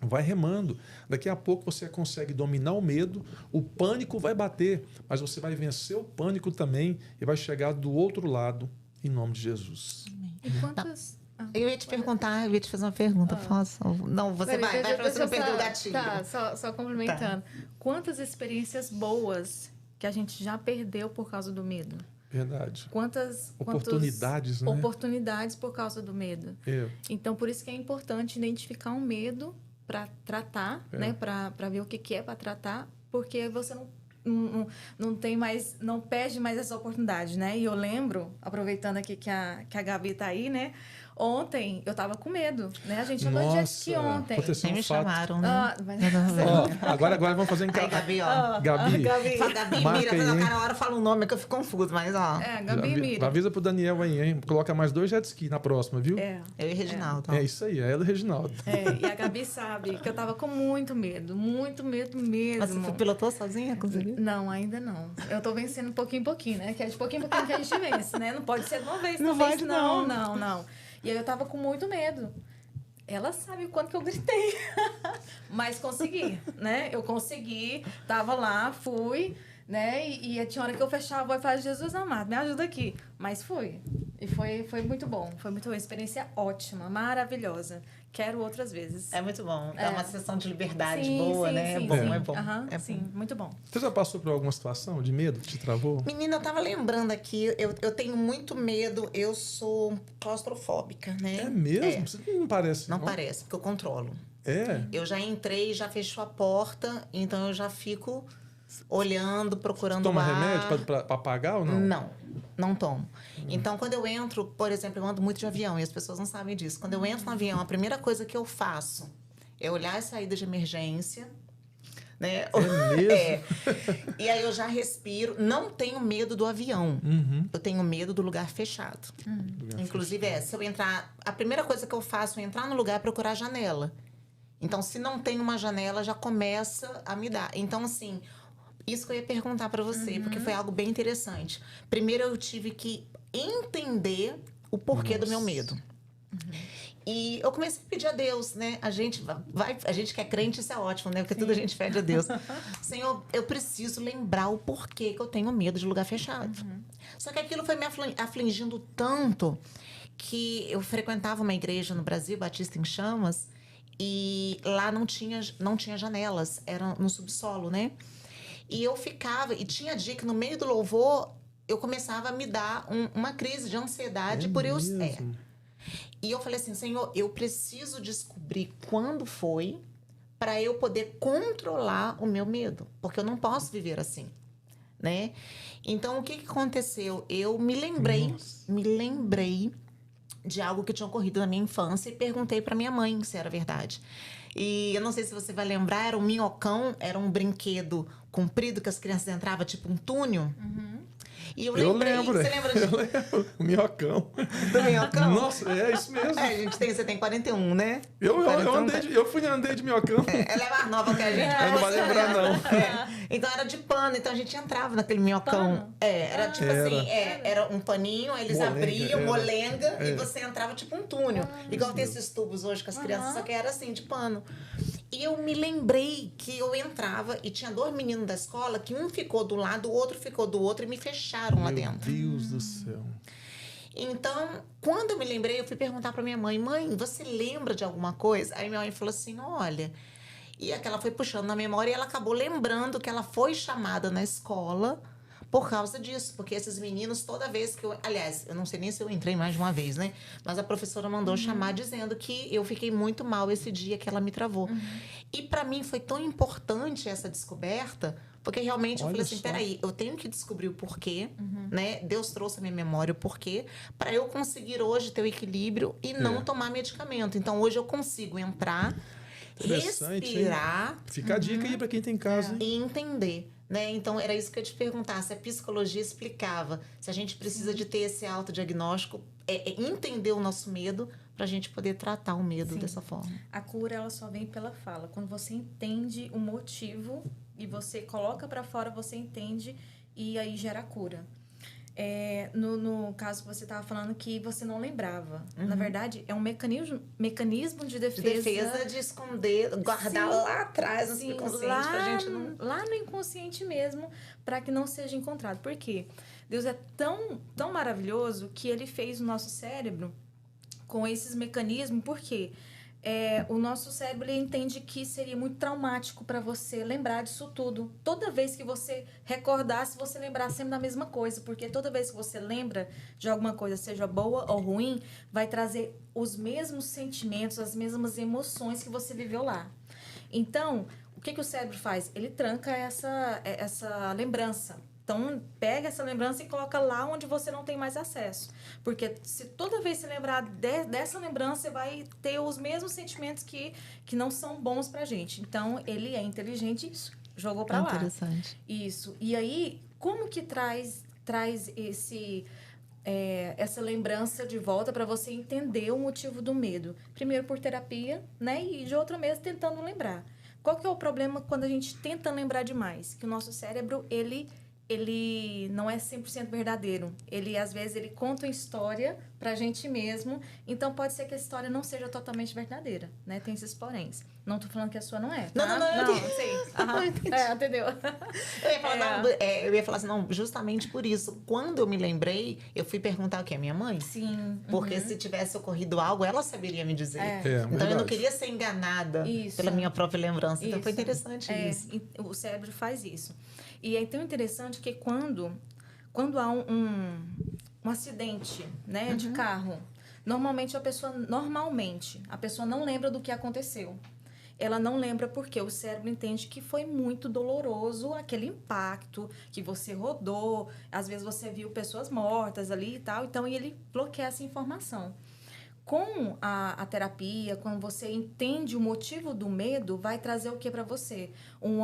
Vai remando. Daqui a pouco você consegue dominar o medo, o pânico vai bater, mas você vai vencer o pânico também e vai chegar do outro lado, em nome de Jesus. Amém. E quantas... Eu ia te perguntar, eu ia te fazer uma pergunta. Posso? Não, você vai para você não perder o gatilho. Tá, só complementando. Tá. Quantas experiências boas que a gente já perdeu por causa do medo? Verdade. Quantas oportunidades, né? Oportunidades por causa do medo. Então, por isso que é importante identificar um medo para tratar, né? Para ver o que é para tratar, porque você não tem mais, não perde mais essa oportunidade, né? E eu lembro, aproveitando aqui que a Gabi tá aí, né? Ontem eu tava com medo, né? A gente andou de jet ski ontem. Nem me chamaram, né? Agora vamos fazer em casa. Gabi, ó. Gabi. Gabi Mira, cada hora fala um nome que eu fico confuso, mas ó. Gabi Mira. Avisa pro Daniel aí, hein? Coloca mais 2 jet ski na próxima, viu? Eu e Reginaldo. É isso aí, ela e Reginaldo. E a Gabi sabe que eu tava com muito medo mesmo. Mas você pilotou sozinha, conseguiu? Não, ainda não. Eu tô vencendo pouquinho em pouquinho, né? Que é de pouquinho em pouquinho que a gente vence, né? Não pode ser de uma vez, não. E aí eu tava com muito medo. Ela sabe o quanto que eu gritei. Mas consegui, né? Eu consegui, tava lá, fui, né? E tinha hora que eu fechava o Wi-Fi, Jesus amado, me ajuda aqui. Mas fui. E foi muito bom. Foi muito uma experiência ótima, maravilhosa. Quero outras vezes. É muito bom. É uma sensação de liberdade boa, né? É bom. Sim, muito bom. Você já passou por alguma situação de medo que te travou? Menina, eu tava lembrando aqui, eu tenho muito medo, eu sou claustrofóbica, né? É mesmo? Você não parece, não? Não parece, porque eu controlo. Eu já entrei, já fechou a porta, então eu já fico olhando, procurando Toma remédio para apagar ou não? Não tomo. Então, quando eu entro, por exemplo, eu ando muito de avião e as pessoas não sabem disso. Quando eu entro no avião, a primeira coisa que eu faço é olhar as saídas de emergência, Né? É mesmo? É. E aí eu já respiro. Não tenho medo do avião. Eu tenho medo do lugar fechado. Inclusive, se eu entrar... A primeira coisa que eu faço é entrar no lugar e procurar a janela. Então, se não tem uma janela, já começa a me dar. Então, assim, isso que eu ia perguntar para você, porque foi algo bem interessante. Primeiro, eu tive que entender o porquê do meu medo. E eu comecei a pedir a Deus, né? A gente que é crente, isso é ótimo, né? Porque tudo a gente pede a Deus. Senhor, eu preciso lembrar o porquê que eu tenho medo de lugar fechado. Só que aquilo foi me afligindo tanto que eu frequentava uma igreja no Brasil, Batista em Chamas, e lá não tinha janelas, era no subsolo, né? E eu ficava, e tinha dia que no meio do louvor eu começava a me dar uma crise de ansiedade por eu. E eu falei assim, Senhor, eu preciso descobrir quando foi para eu poder controlar o meu medo, porque eu não posso viver assim, né? Então, o que aconteceu? Eu me lembrei de algo que tinha ocorrido na minha infância e perguntei para minha mãe se era verdade. E eu não sei se você vai lembrar, era um minhocão, era um brinquedo comprido que as crianças entravam, tipo um túnel. E eu lembrei, lembro. Você lembra disso? Eu lembro. O minhocão. Do minhocão? Nossa, é isso mesmo. Você tem 41, né? Eu andei de minhocão. Ela é mais nova que a gente. Ela não vai lembrar, não. Então era de pano, então a gente entrava naquele minhocão. Era tipo assim, era um paninho, aí eles abriam, molenga, e você entrava tipo um túnel. Igual tem esses tubos hoje com as crianças, só que era assim, de pano. E eu me lembrei que eu entrava e tinha 2 meninos da escola que um ficou do lado, o outro ficou do outro e me fecharam lá dentro. Meu Deus do céu. Então, quando eu me lembrei, eu fui perguntar pra minha mãe, você lembra de alguma coisa? Aí minha mãe falou assim, olha... E aquela foi puxando na memória e ela acabou lembrando que ela foi chamada na escola por causa disso. Porque esses meninos, toda vez que eu... Aliás, eu não sei nem se eu entrei mais de uma vez, né? Mas a professora mandou chamar dizendo que eu fiquei muito mal esse dia que ela me travou. E pra mim foi tão importante essa descoberta... Porque realmente eu falei assim, peraí, eu tenho que descobrir o porquê, né? Deus trouxe a minha memória o porquê, para eu conseguir hoje ter o equilíbrio e não tomar medicamento. Então, hoje eu consigo entrar, respirar... Hein? Fica a dica aí para quem tem em casa. E entender, né? Então, era isso que eu ia te perguntar, se a psicologia explicava, se a gente precisa de ter esse autodiagnóstico, entender o nosso medo, para a gente poder tratar o medo dessa forma. A cura, ela só vem pela fala. Quando você entende o motivo... E você coloca para fora, você entende e aí gera cura. No caso que você estava falando que você não lembrava. Na verdade, é um mecanismo de defesa. De esconder, guardar lá atrás, no subconsciente, pra gente não... Lá no inconsciente mesmo, para que não seja encontrado. Por quê? Deus é tão maravilhoso que Ele fez o nosso cérebro com esses mecanismos. Por quê? O nosso cérebro ele entende que seria muito traumático para você lembrar disso tudo. Toda vez que você recordasse, você lembrar sempre da mesma coisa. Porque toda vez que você lembra de alguma coisa, seja boa ou ruim, vai trazer os mesmos sentimentos, as mesmas emoções que você viveu lá. Então, o que o cérebro faz? Ele tranca essa lembrança. Então, pega essa lembrança e coloca lá onde você não tem mais acesso. Porque se toda vez você lembrar dessa lembrança, você vai ter os mesmos sentimentos que não são bons pra gente. Então, ele é inteligente, isso, jogou pra lá. Interessante. Isso. E aí, como que traz essa lembrança de volta para você entender o motivo do medo? Primeiro por terapia, né? E de outra mesmo tentando lembrar. Qual que é o problema quando a gente tenta lembrar demais? Que o nosso cérebro, ele não é 100% verdadeiro. Às vezes, ele conta uma história pra gente mesmo. Então, pode ser que a história não seja totalmente verdadeira, né? Tem esses poréns. Não tô falando que a sua não é, tá? Não, sei. Entendeu? Eu ia falar assim, não, justamente por isso. Quando eu me lembrei, eu fui perguntar o quê? A minha mãe? Sim. Porque se tivesse ocorrido algo, ela saberia me dizer. Então, verdade. Eu não queria ser enganada pela minha própria lembrança. Então, foi interessante isso. O cérebro faz isso. E é tão interessante que quando há um acidente, né, de carro, normalmente a pessoa não lembra do que aconteceu. Ela não lembra porque o cérebro entende que foi muito doloroso aquele impacto, que você rodou, às vezes você viu pessoas mortas ali e tal, então ele bloqueia essa informação. Com a terapia, quando você entende o motivo do medo, vai trazer o que para você? Um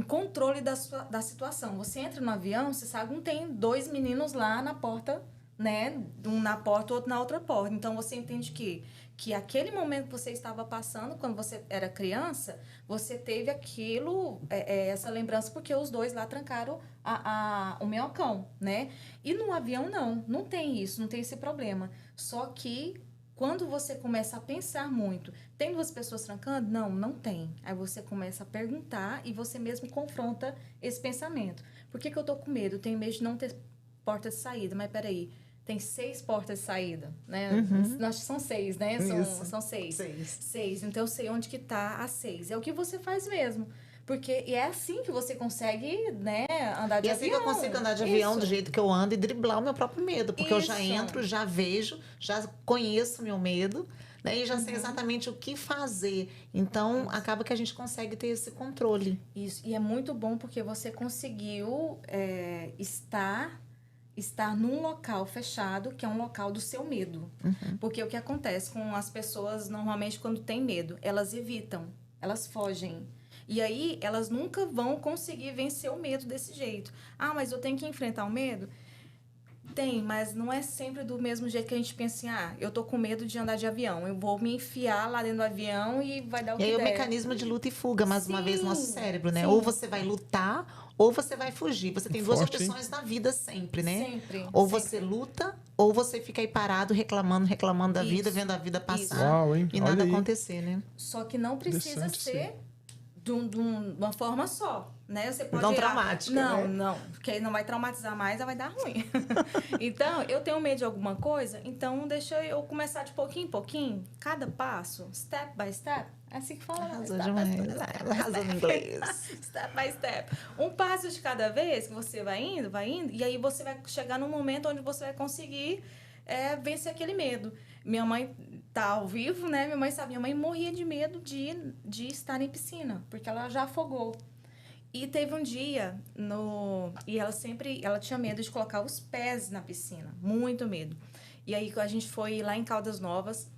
controle da situação. Você entra no avião, você sabe que não tem 2 meninos lá na porta, né? Um na porta, outro na outra porta. Então, você entende que aquele momento que você estava passando, quando você era criança, você teve aquilo, essa lembrança, porque os 2 lá trancaram o minhocão, né? E no avião, não tem isso, não tem esse problema. Só que quando você começa a pensar muito, tem 2 pessoas trancando? Não tem. Aí você começa a perguntar e você mesmo confronta esse pensamento. Por que eu tô com medo? Eu tenho medo de não ter porta de saída. Mas peraí, tem 6 portas de saída, né? Acho que são 6, né? São 6. 6. Então, eu sei onde que tá a 6. É o que você faz mesmo. Porque é assim que você consegue, né, andar de avião. E assim que eu consigo andar de avião do jeito que eu ando e driblar o meu próprio medo. Porque eu já entro, já vejo, já conheço o meu medo, né? E já sei exatamente o que fazer. Então, acaba que a gente consegue ter esse controle. Isso. E é muito bom porque você conseguiu estar num local fechado, que é um local do seu medo. Porque o que acontece com as pessoas, normalmente, quando tem medo? Elas evitam, elas fogem. E aí, elas nunca vão conseguir vencer o medo desse jeito. Ah, mas eu tenho que enfrentar o medo? Tem, mas não é sempre do mesmo jeito que a gente pensa assim, eu tô com medo de andar de avião, eu vou me enfiar lá dentro do avião e vai dar o que der. E aí o mecanismo de luta e fuga, mais uma vez, no nosso cérebro, né? Sim. Ou você vai lutar, ou você vai fugir. Você tem 2 opções na vida sempre, né? Sempre. Ou você luta, ou você fica aí parado, reclamando da vida, vendo a vida passar. Uau, hein? E nada acontecer, né? Só que não precisa ser de uma forma só, né? Você pode... Não traumática, Não, porque aí não vai traumatizar mais, vai dar ruim. Então, eu tenho medo de alguma coisa, então deixa eu começar de pouquinho em pouquinho, cada passo, step by step. É assim que fala. Arrasou demais. Arrasou no inglês. Step by step. Um passo de cada vez que você vai indo, e aí você vai chegar num momento onde você vai conseguir vencer aquele medo. Minha mãe tá ao vivo, né? Minha mãe morria de medo de estar em piscina, porque ela já afogou. E teve um dia, e ela tinha medo de colocar os pés na piscina, muito medo. E aí a gente foi lá em Caldas Novas,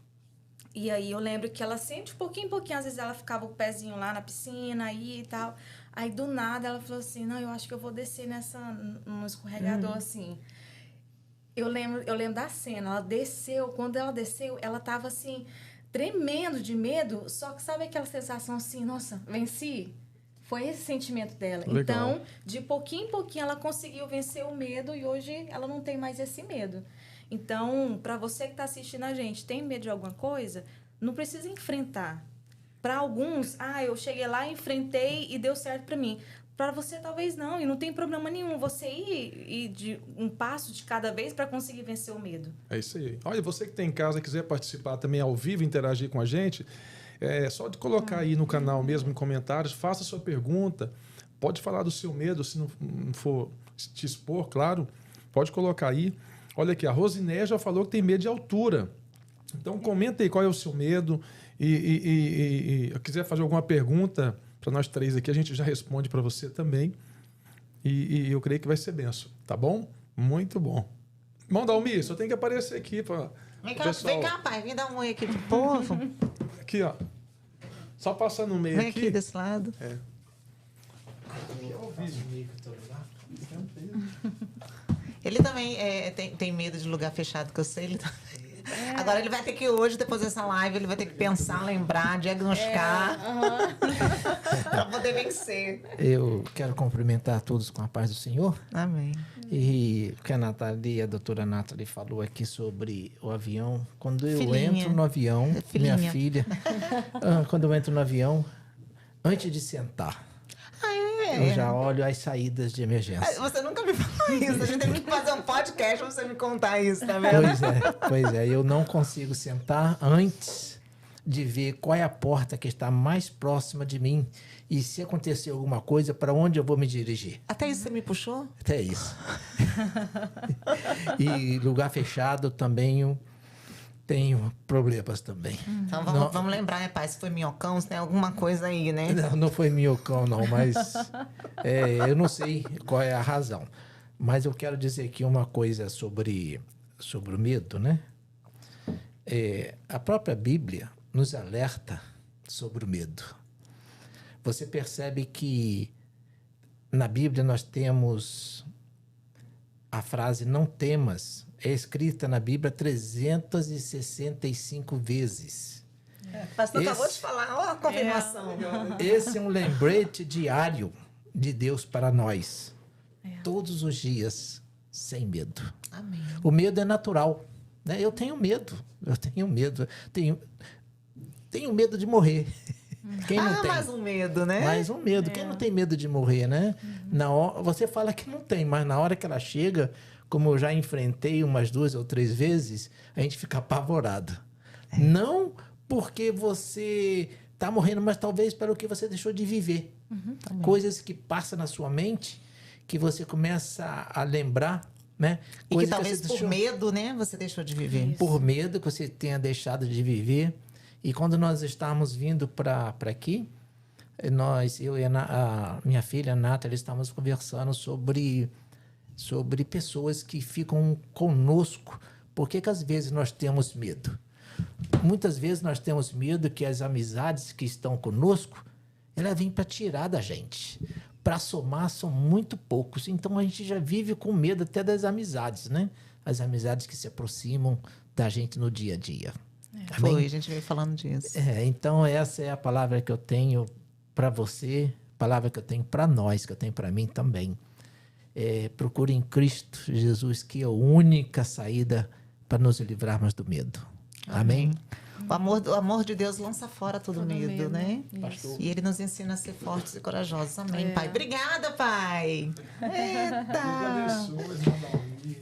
e aí eu lembro que ela sempre, de pouquinho em pouquinho, às vezes ela ficava o pezinho lá na piscina aí e tal. Aí do nada ela falou assim, não, eu acho que eu vou descer num escorregador assim. Eu lembro da cena, ela desceu, quando ela desceu, ela tava assim, tremendo de medo, só que sabe aquela sensação assim, nossa, venci? Foi esse sentimento dela. Legal. Então, de pouquinho em pouquinho, ela conseguiu vencer o medo e hoje ela não tem mais esse medo. Então, para você que está assistindo a gente, tem medo de alguma coisa, não precisa enfrentar. Para alguns, eu cheguei lá, enfrentei e deu certo para mim. Para você, talvez não, e não tem problema nenhum. Você ir de um passo de cada vez para conseguir vencer o medo. É isso aí. Olha, você que tem em casa, quiser participar também ao vivo, interagir com a gente, é só de colocar aí no canal mesmo, em comentários, faça a sua pergunta. Pode falar do seu medo, se não for te expor, claro. Pode colocar aí. Olha aqui, a Rosiné já falou que tem medo de altura. Então, comenta aí qual é o seu medo. E quiser fazer alguma pergunta para nós 3 aqui, a gente já responde para você também. E eu creio que vai ser benção, tá bom? Muito bom. Irmão Dalmi, só tem que aparecer aqui para Vem cá, pai, vem dar um oi aqui pro povo. Aqui, ó. Só passar no meio Vem aqui. aqui desse lado. Aqui é o vídeo. Ele também tem medo de lugar fechado, que eu sei. Ele tá... Agora ele vai ter que hoje, depois dessa live, ele vai ter que pensar, lembrar, diagnosticar para poder vencer. Eu quero cumprimentar todos com a paz do Senhor. Amém. E o que a doutora Nathalie falou aqui sobre o avião. Quando eu Filhinha. entro no avião, Filhinha. minha filha, quando eu entro no avião, antes de sentar, eu já olho as saídas de emergência. Você nunca me falou isso. A gente tem que fazer um podcast pra você me contar isso, tá vendo? Pois é. Eu não consigo sentar antes de ver qual é a porta que está mais próxima de mim e se acontecer alguma coisa, para onde eu vou me dirigir. Até isso você me puxou? Até isso. E lugar fechado também eu tenho problemas também. Então vamos lembrar, né, pai? Se foi minhocão, se tem alguma coisa aí, né? Não foi minhocão, não, mas eu não sei qual é a razão. Mas eu quero dizer aqui uma coisa sobre sobre o medo, né? A própria Bíblia nos alerta sobre o medo. Você percebe que na Bíblia nós temos a frase não temas, é escrita na Bíblia 365 vezes. Pastor acabou de falar, ó, a confirmação. Esse é um lembrete diário de Deus para nós. Todos os dias, sem medo. Amém. O medo é natural, né? Eu tenho medo. Tenho medo de morrer. Quem não tem? Mais um medo, né? Mais um medo. Quem não tem medo de morrer, né? Na hora, você fala que não tem, mas na hora que ela chega, como eu já enfrentei umas 2 ou 3 vezes, a gente fica apavorado. Não porque você está morrendo, mas talvez pelo que você deixou de viver. Coisas que passam na sua mente, que você começa a lembrar, né? E que talvez por medo, né, você deixou de viver. Por medo que você tenha deixado de viver. E quando nós estávamos vindo para aqui, eu e a minha filha, a Nathalie, estávamos conversando sobre pessoas que ficam conosco. Por que às vezes nós temos medo? Muitas vezes nós temos medo que as amizades que estão conosco, elas vêm para tirar da gente. Para somar, são muito poucos. Então, a gente já vive com medo até das amizades, né? As amizades que se aproximam da gente no dia a dia. Foi, a gente veio falando disso. Então, essa é a palavra que eu tenho para você, palavra que eu tenho para nós, que eu tenho para mim também. Procure em Cristo Jesus, que é a única saída para nos livrarmos do medo. Amém? O amor de Deus lança fora todo medo, né? Pastor. E ele nos ensina a ser fortes e corajosos. Amém, Pai. Obrigada, Pai. Eita!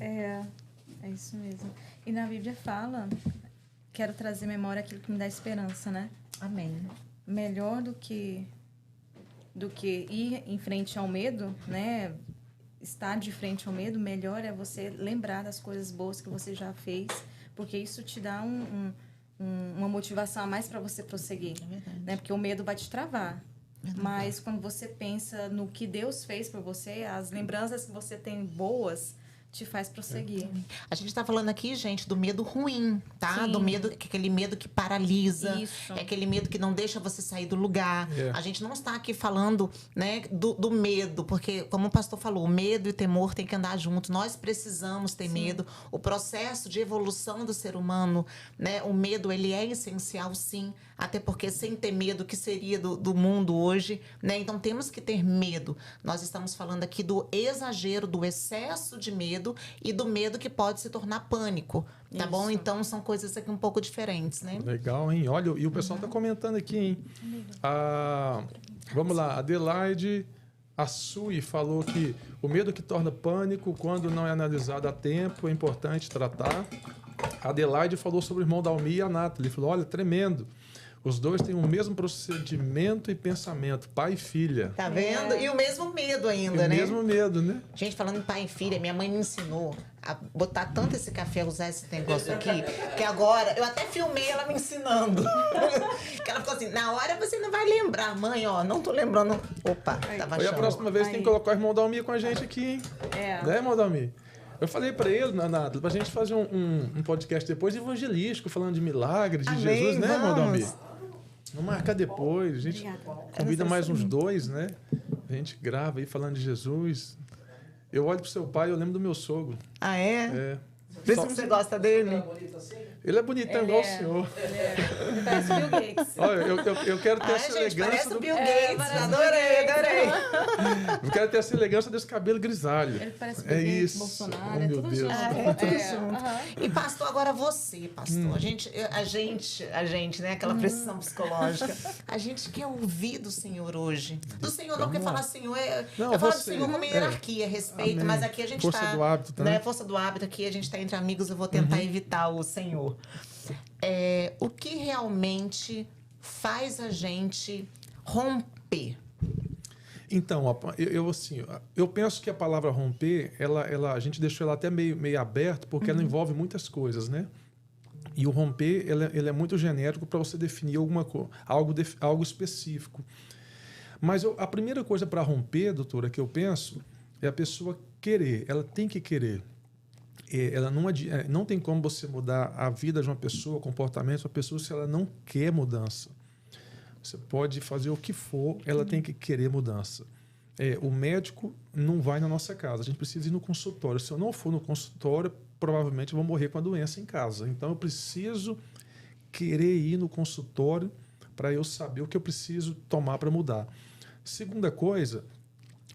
É isso mesmo. E na Bíblia fala, quero trazer à memória aquilo que me dá esperança, né? Amém. Melhor do que ir em frente ao medo, né? Estar de frente ao medo, melhor é você lembrar das coisas boas que você já fez, porque isso te dá uma motivação a mais para você prosseguir. É verdade. Né? Porque o medo vai te travar. Mas quando você pensa no que Deus fez por você, as lembranças que você tem boas te faz prosseguir. A gente está falando aqui, gente, do medo ruim, tá? Sim. Do medo, aquele medo que paralisa. Isso. É aquele medo que não deixa você sair do lugar. A gente não está aqui falando, né, do medo, porque, como o pastor falou, o medo e o temor têm que andar juntos. Nós precisamos ter medo. O processo de evolução do ser humano, né? O medo, ele é essencial, sim. Até porque sem ter medo, o que seria do mundo hoje, né? Então, temos que ter medo. Nós estamos falando aqui do exagero, do excesso de medo e do medo que pode se tornar pânico, tá bom? Então, são coisas aqui um pouco diferentes, né? Legal, hein? Olha, e o pessoal tá comentando aqui, hein? Vamos lá, Adelaide Assui falou que o medo que torna pânico quando não é analisado a tempo é importante tratar. A Adelaide falou sobre o irmão da Almi e a Nathalie. Falou, olha, tremendo. Os dois têm o mesmo procedimento e pensamento, pai e filha. Tá vendo? E o mesmo medo ainda, né? O mesmo medo, né? Gente, falando em pai e filha, minha mãe me ensinou a botar tanto esse café, usar esse negócio aqui, que agora, eu até filmei ela me ensinando. Que ela ficou assim, na hora você não vai lembrar, mãe, ó, não tô lembrando. Opa, tava Aí a achando. próxima vez tem que colocar o irmão da Almi com a gente aqui, hein? Né, irmão da Almi? Eu falei pra ele, Nathalie, pra gente fazer um podcast depois evangelístico, falando de milagres de Amém, Jesus, né, irmão da Almi? vamos. Vamos marcar depois. A gente convida mais uns 2, né? A gente grava aí falando de Jesus. Eu olho pro seu pai e eu lembro do meu sogro. Ah, é? É. Por isso que você gosta dele? Ele é bonitão igual o senhor. Ele parece Bill Gates. Olha, eu quero ter essa Gente, elegância. parece o Bill Gates. Adorei. Eu quero ter essa elegância desse cabelo grisalho. Ele parece Bill É Gates, isso. Bolsonaro, Oh, é meu tudo Deus. junto. E pastor, agora você, pastor. A gente, né? Aquela pressão psicológica. A gente quer ouvir do Senhor hoje. Do Senhor não quer falar Senhor. Não, eu falo do você. Senhor como hierarquia, respeito, Amém. mas aqui a gente Força do hábito também. né? Força do hábito, aqui a gente está entre amigos, eu vou tentar evitar o Senhor. O que realmente faz a gente romper? Então, eu penso que a palavra romper, a gente deixou ela até meio aberto, porque ela envolve muitas coisas, né? E o romper, ele é muito genérico para você definir algo específico. Mas a primeira coisa para romper, doutora, que eu penso, é a pessoa querer. Ela tem que querer. ela não tem como você mudar a vida de uma pessoa, o comportamento de uma pessoa, se ela não quer mudança. Você pode fazer o que for, ela tem que querer mudança. O médico não vai na nossa casa, a gente precisa ir no consultório. Se eu não for no consultório, provavelmente eu vou morrer com a doença em casa. Então eu preciso querer ir no consultório para eu saber o que eu preciso tomar para mudar. Segunda coisa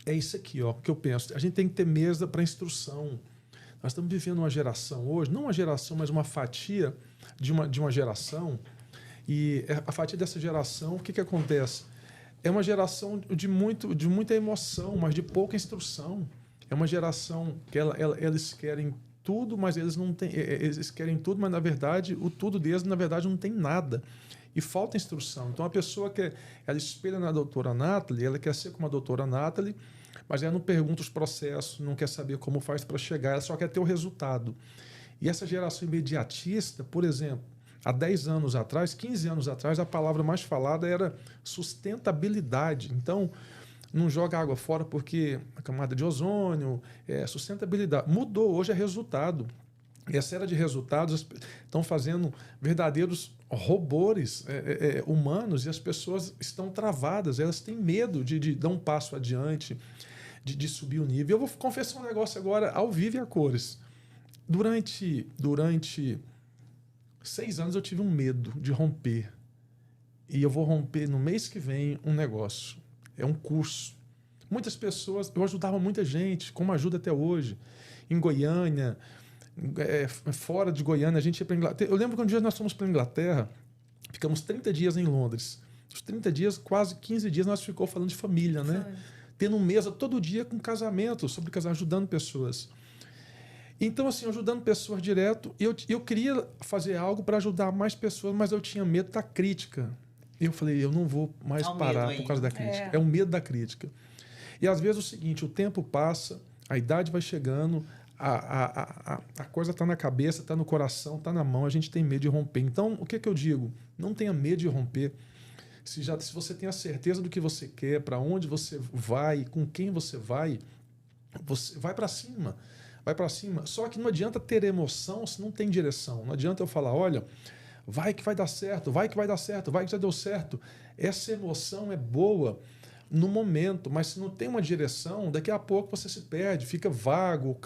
é isso aqui, ó, que eu penso. A gente tem que ter mesa para instrução. Nós estamos vivendo uma geração hoje, não uma geração, mas uma fatia de uma geração. E a fatia dessa geração, o que acontece? É uma geração de muita emoção, mas de pouca instrução. É uma geração que eles querem tudo, mas eles não têm. Eles querem tudo, mas na verdade o tudo deles na verdade não tem nada. E falta instrução. Então a pessoa ela espelha na doutora Nathalie, ela quer ser como a doutora Nathalie, mas ela não pergunta os processos, não quer saber como faz para chegar, ela só quer ter o resultado. E essa geração imediatista, por exemplo, há 10 anos atrás, 15 anos atrás, a palavra mais falada era sustentabilidade. Então, não joga água fora porque a camada de ozônio, sustentabilidade. Mudou, hoje é resultado. E essa era de resultados estão fazendo verdadeiros robôs humanos e as pessoas estão travadas, elas têm medo de dar um passo adiante, de subir o nível. Eu vou confessar um negócio agora ao vivo e a cores. Durante 6 anos eu tive um medo de romper. E eu vou romper no mês que vem um negócio. É um curso. Muitas pessoas, eu ajudava muita gente, como ajuda até hoje. Em Goiânia, fora de Goiânia, a gente ia para Inglaterra. Eu lembro que um dia nós fomos para Inglaterra, ficamos 30 dias em Londres. Os 30 dias, quase 15 dias, nós ficamos falando de família, né? Tendo mesa todo dia com casamento, sobre casamento, ajudando pessoas. Então, assim, ajudando pessoas direto, eu queria fazer algo para ajudar mais pessoas, mas eu tinha medo da crítica. Eu falei, eu não vou mais parar por causa da crítica. É o medo da crítica. E às vezes é o seguinte, o tempo passa, a idade vai chegando, a coisa está na cabeça, está no coração, está na mão, a gente tem medo de romper. Então, o que eu digo? Não tenha medo de romper. Se você tem a certeza do que você quer, para onde você vai, com quem você vai para cima. Vai para cima. Só que não adianta ter emoção se não tem direção. Não adianta eu falar, olha, vai que vai dar certo, vai que vai dar certo, vai que já deu certo. Essa emoção é boa no momento, mas se não tem uma direção, daqui a pouco você se perde, fica vago,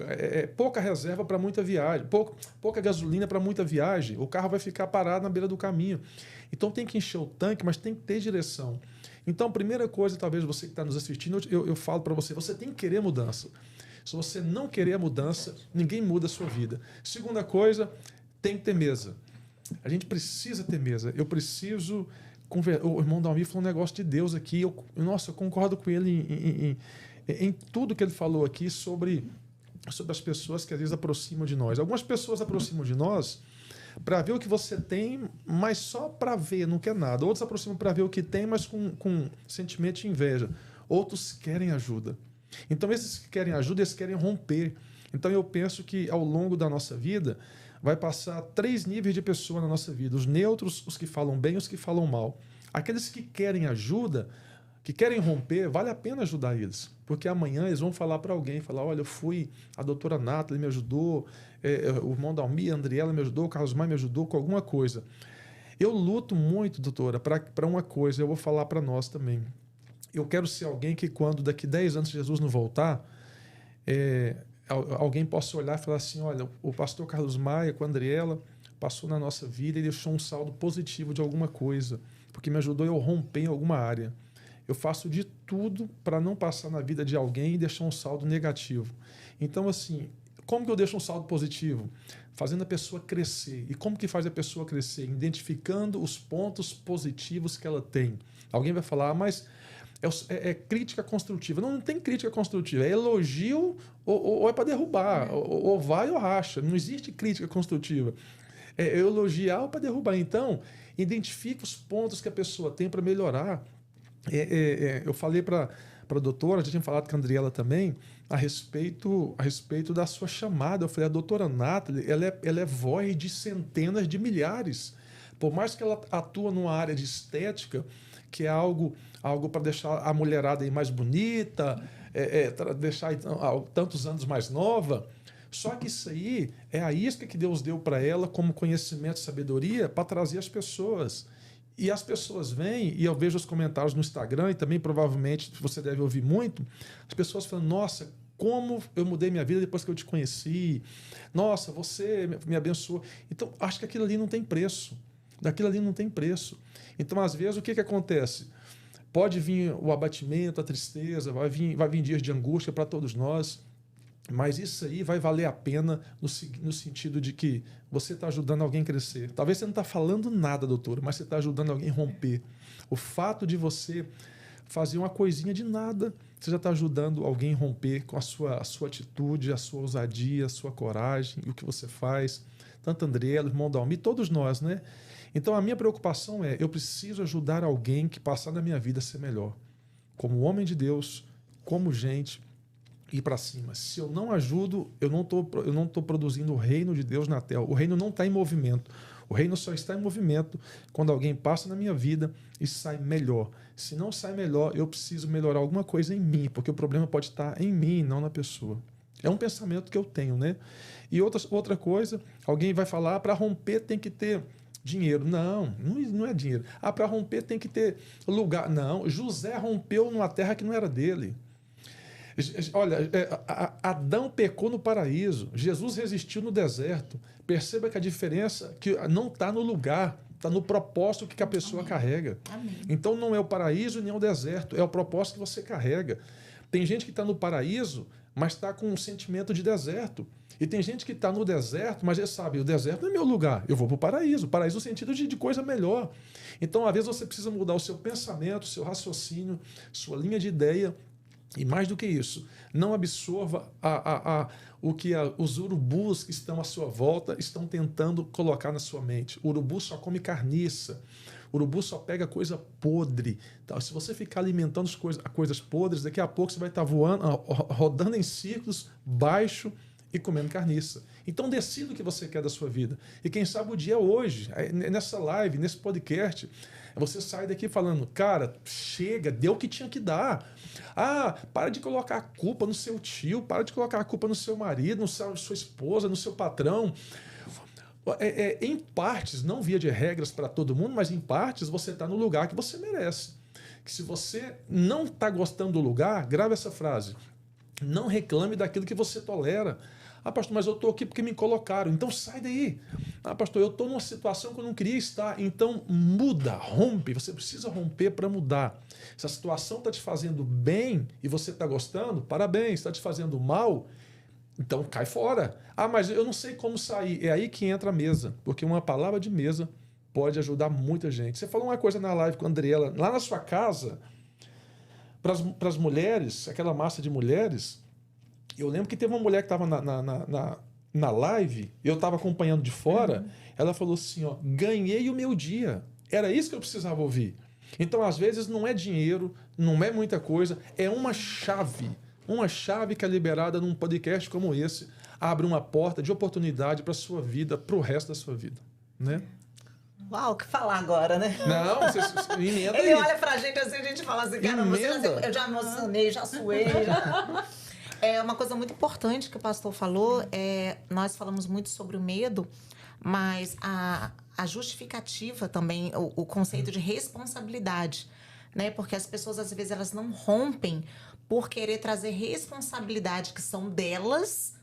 pouca reserva para muita viagem, pouca gasolina para muita viagem, o carro vai ficar parado na beira do caminho. Então tem que encher o tanque, mas tem que ter direção. Então, a primeira coisa, talvez você que está nos assistindo, eu falo para você tem que querer mudança. Se você não querer a mudança, ninguém muda a sua vida. Segunda coisa, tem que ter mesa. A gente precisa ter mesa. Eu preciso... O irmão Dalmir falou um negócio de Deus aqui. Eu concordo com ele em tudo que ele falou aqui sobre as pessoas que às vezes aproximam de nós. Algumas pessoas aproximam de nós para ver o que você tem, mas só para ver, não quer nada. Outros aproximam para ver o que tem, mas com sentimento de inveja. Outros querem ajuda. Então, esses que querem ajuda, eles querem romper. Então, eu penso que, ao longo da nossa vida, vai passar 3 níveis de pessoa na nossa vida. Os neutros, os que falam bem e os que falam mal. Aqueles que querem ajuda, que querem romper, vale a pena ajudar eles. Porque amanhã eles vão falar para alguém, falar, olha, a doutora Nathalie me ajudou, o irmão Dalmir, a Andriela me ajudou, o Carlos Maia me ajudou com alguma coisa. Eu luto muito, doutora, para uma coisa, eu vou falar para nós também. Eu quero ser alguém que, quando daqui 10 anos Jesus não voltar, alguém possa olhar e falar assim, olha, o pastor Carlos Maia com a Andriela passou na nossa vida e deixou um saldo positivo de alguma coisa, porque me ajudou eu romper em alguma área. Eu faço de tudo para não passar na vida de alguém e deixar um saldo negativo. Então, assim, como que eu deixo um saldo positivo? Fazendo a pessoa crescer. E como que faz a pessoa crescer? Identificando os pontos positivos que ela tem. Alguém vai falar, mas é crítica construtiva. Não tem crítica construtiva. É elogio ou é para derrubar. Ou vai ou racha. Não existe crítica construtiva. É elogiar ou para derrubar. Então, identifique os pontos que a pessoa tem para melhorar. Eu falei para a doutora, já tinha falado com a Andriela também, a respeito da sua chamada. Eu falei, a doutora Nathalie, ela é voz de centenas de milhares. Por mais que ela atua numa área de estética, que é algo para deixar a mulherada aí mais bonita, deixar tantos anos mais nova, Só que isso aí é a isca que Deus deu para ela como conhecimento e sabedoria para trazer as pessoas. E as pessoas vêm, e eu vejo os comentários no Instagram, e também provavelmente você deve ouvir muito, as pessoas falando, nossa, como eu mudei minha vida depois que eu te conheci. Nossa, você me abençoou. Então, acho que aquilo ali não tem preço. Daquilo ali não tem preço. Então, às vezes, o que acontece? Pode vir o abatimento, a tristeza, vai vir dias de angústia para todos nós, mas isso aí vai valer a pena no sentido de que você está ajudando alguém a crescer. Talvez você não está falando nada, doutora, mas você está ajudando alguém a romper. O fato de você fazer uma coisinha de nada, você já está ajudando alguém a romper com a sua atitude, a sua ousadia, a sua coragem, e o que você faz. Tanto Andriela, o irmão Dalmi, todos nós, né? Então, a minha preocupação é, eu preciso ajudar alguém que passar na minha vida a ser melhor. Como homem de Deus, como gente, ir para cima. Se eu não ajudo, eu não tô produzindo o reino de Deus na terra. O reino não está em movimento. O reino só está em movimento quando alguém passa na minha vida e sai melhor. Se não sai melhor, eu preciso melhorar alguma coisa em mim, porque o problema pode estar em mim, não na pessoa. É um pensamento que eu tenho, né? E outra coisa, alguém vai falar, para romper tem que ter dinheiro. Não é dinheiro. Para romper tem que ter lugar. Não, José rompeu numa terra que não era dele. Olha, Adão pecou no paraíso, Jesus resistiu no deserto. Perceba que a diferença que não está no lugar, está no propósito que a pessoa carrega. Amém. Então não é o paraíso nem o deserto, é o propósito que você carrega. Tem gente que está no paraíso, mas está com um sentimento de deserto. E tem gente que está no deserto, mas já sabe, o deserto não é meu lugar, eu vou para o paraíso. O paraíso no sentido de coisa melhor. Então, às vezes, você precisa mudar o seu pensamento, o seu raciocínio, sua linha de ideia. E mais do que isso, não absorva o que os urubus que estão à sua volta estão tentando colocar na sua mente. O urubu só come carniça. O urubu só pega coisa podre. Então, se você ficar alimentando coisas podres, daqui a pouco você vai estar voando, rodando em círculos baixo e comendo carniça. Então, decida o que você quer da sua vida. E quem sabe o dia é hoje, nessa live, nesse podcast, você sai daqui falando, cara, chega, deu o que tinha que dar. Para de colocar a culpa no seu tio, para de colocar a culpa no seu marido, na sua esposa, no seu patrão. Em partes, não via de regras para todo mundo, mas em partes você está no lugar que você merece. Que se você não está gostando do lugar, grave essa frase. Não reclame daquilo que você tolera. Pastor, mas eu estou aqui porque me colocaram. Então sai daí. Pastor, eu estou numa situação que eu não queria estar. Então muda, rompe. Você precisa romper para mudar. Se a situação está te fazendo bem e você está gostando, parabéns. Está te fazendo mal, então cai fora. Mas eu não sei como sair. É aí que entra a mesa. Porque uma palavra de mesa pode ajudar muita gente. Você falou uma coisa na live com a Andriela. Lá na sua casa, para as mulheres, aquela massa de mulheres... Eu lembro que teve uma mulher que estava na live, eu estava acompanhando de fora, ela falou assim, ganhei o meu dia. Era isso que eu precisava ouvir. Então, às vezes, não é dinheiro, não é muita coisa, é uma chave que é liberada num podcast como esse, abre uma porta de oportunidade para a sua vida, para o resto da sua vida. Né? Uau, o que falar agora, né? Não, você emenda aí. Ele olha pra gente assim, a gente fala assim, cara, eu já emocionei, já suei, já... É uma coisa muito importante que o pastor falou, nós falamos muito sobre o medo, mas a justificativa também, o conceito de responsabilidade, né? Porque as pessoas, às vezes, elas não rompem por querer trazer responsabilidade que são delas,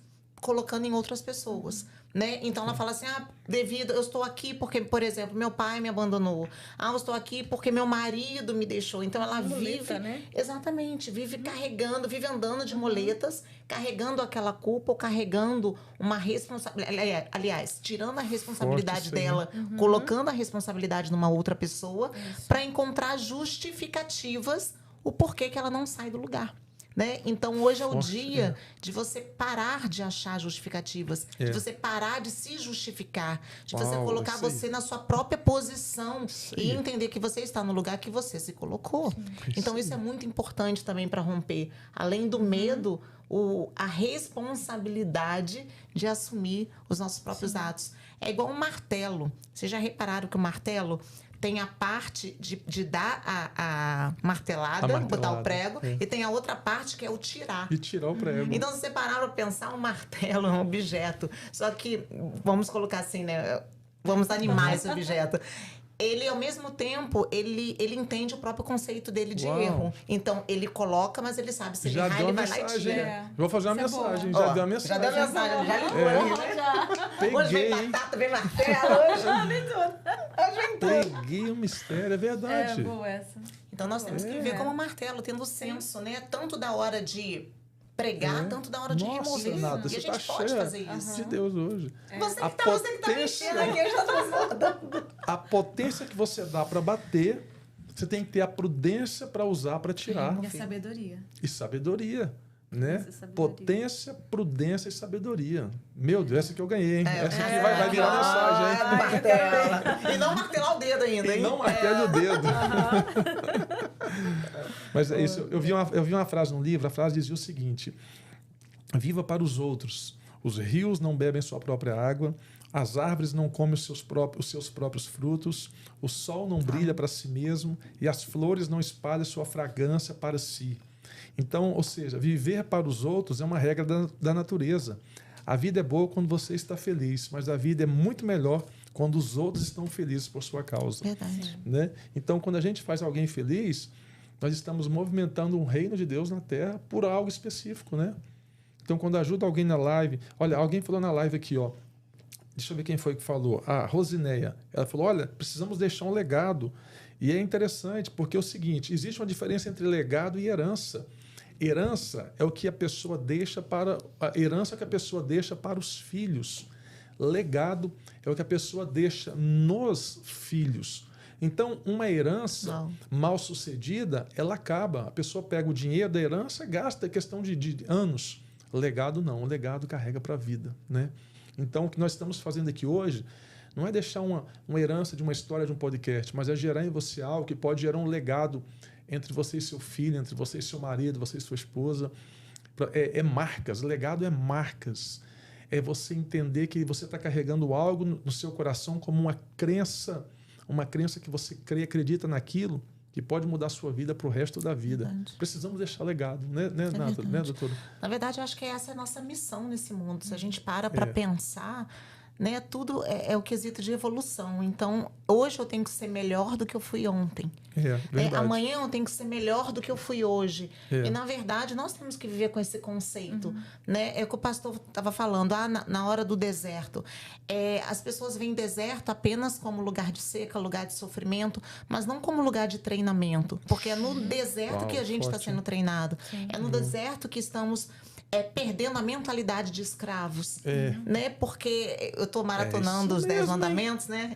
colocando em outras pessoas, né? Então, ela fala assim, eu estou aqui porque, por exemplo, meu pai me abandonou. Eu estou aqui porque meu marido me deixou. Então, ela vive... né? Exatamente. Vive carregando, vive andando de muletas, carregando aquela culpa ou carregando uma responsabilidade... Aliás, tirando a responsabilidade dela, colocando a responsabilidade numa outra pessoa para encontrar justificativas o porquê que ela não sai do lugar. Né? Então, hoje é o dia de você parar de achar justificativas, de você parar de se justificar, de você colocar você na sua própria posição e entender que você está no lugar que você se colocou. Então, isso é muito importante também para romper. Além do medo, a responsabilidade de assumir os nossos próprios atos. É igual um martelo. Vocês já repararam que o martelo tem a parte de dar a martelada, botar o prego, e tem a outra parte que é o tirar. E tirar o prego. Então, se você parar para pensar, um martelo é um objeto. Só que, vamos colocar assim, né? Vamos animar esse objeto. Ele, ao mesmo tempo, ele entende o próprio conceito dele de erro. Então, ele coloca, mas ele sabe se ele errar, ele vai lá e tira. Vou fazer uma mensagem. Já deu a mensagem. Já deu a mensagem, já ligou ali, né? Hoje vem batata, vem martelo, hoje vem tudo. Hoje vem tudo. Peguei o mistério, é verdade. Boa essa. Então, nós temos que viver como martelo, tendo senso, né? Tanto da hora de pregar, tanto da hora de remover. Nada, e a gente pode fazer isso. De Deus hoje. Você que tá mexendo aqui, eu já tô desbordando. A potência que você dá para bater, você tem que ter a prudência para usar para tirar. E a sabedoria. E sabedoria. Né? Sabedoria. Potência, prudência e sabedoria. Meu Deus, essa que eu ganhei, hein? Essa aqui vai virar mensagem, hein? Martela. E não martelar o dedo ainda, hein? E não martele o dedo. Mas é isso. Eu vi uma frase no livro, a frase dizia o seguinte: viva para os outros. Os rios não bebem sua própria água, as árvores não comem os seus próprios frutos, o sol não brilha para si mesmo e as flores não espalham sua fragrância para si. Então, ou seja, viver para os outros é uma regra da natureza. A vida é boa quando você está feliz, mas a vida é muito melhor quando os outros estão felizes por sua causa. Verdade. Né? Então, quando a gente faz alguém feliz, nós estamos movimentando um reino de Deus na Terra por algo específico, né? Então, quando ajuda alguém na live... Olha, alguém falou na live aqui, ó. Deixa eu ver quem foi que falou. A Rosineia. Ela falou, olha, precisamos deixar um legado. E é interessante, porque é o seguinte, existe uma diferença entre legado e herança. Herança é o que a pessoa deixa para... A herança que a pessoa deixa para os filhos. Legado é o que a pessoa deixa nos filhos. Então, uma herança mal sucedida, ela acaba. A pessoa pega o dinheiro da herança, gasta, é questão de anos. Legado não, o legado carrega para a vida, né? Então, o que nós estamos fazendo aqui hoje não é deixar uma herança de uma história de um podcast, mas é gerar em você algo que pode gerar um legado entre você e seu filho, entre você e seu marido, você e sua esposa. É marcas, legado é marcas. É você entender que você está carregando algo no seu coração como uma crença que você crê, acredita naquilo, que pode mudar a sua vida para o resto da vida. Verdade. Precisamos deixar legado, né, doutora? Na verdade, eu acho que essa é a nossa missão nesse mundo. Se a gente para pensar, né, tudo é o quesito de evolução. Então, hoje eu tenho que ser melhor do que eu fui ontem. Amanhã eu tenho que ser melhor do que eu fui hoje. E, na verdade, nós temos que viver com esse conceito. Né? É o que o pastor estava falando, na hora do deserto. As pessoas veem deserto apenas como lugar de seca, lugar de sofrimento, mas não como lugar de treinamento. Porque é no deserto que a gente está sendo treinado. Sim. É no deserto que estamos... perdendo a mentalidade de escravos, né? Porque eu tô maratonando os 10 mandamentos, né?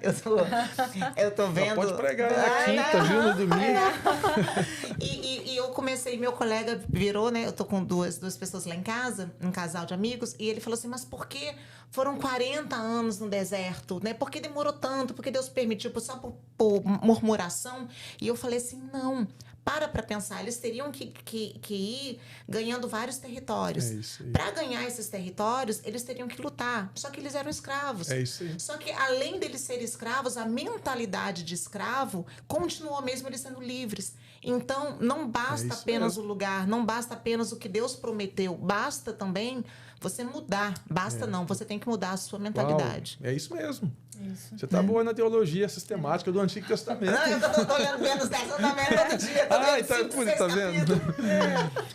Eu tô vendo... Pode pregar na quinta, viu? No domingo. E eu comecei, meu colega virou, né? Eu tô com duas pessoas lá em casa, um casal de amigos, e ele falou assim, mas por que foram 40 anos no deserto, né? Por que demorou tanto? Por que Deus permitiu? Só por murmuração? E eu falei assim, não... Para pensar, eles teriam que ir ganhando vários territórios. Para ganhar esses territórios, eles teriam que lutar. Só que eles eram escravos. Só que, além deles serem escravos, a mentalidade de escravo continuou mesmo eles sendo livres. Então, não basta apenas o lugar, não basta apenas o que Deus prometeu. Basta também você mudar. Não, você tem que mudar a sua mentalidade. Uau, é isso mesmo. Você está boa na teologia sistemática do Antigo Testamento. Não, eu estou olhando bem nos 10 mandamentos todo dia. Então por isso, tá vendo?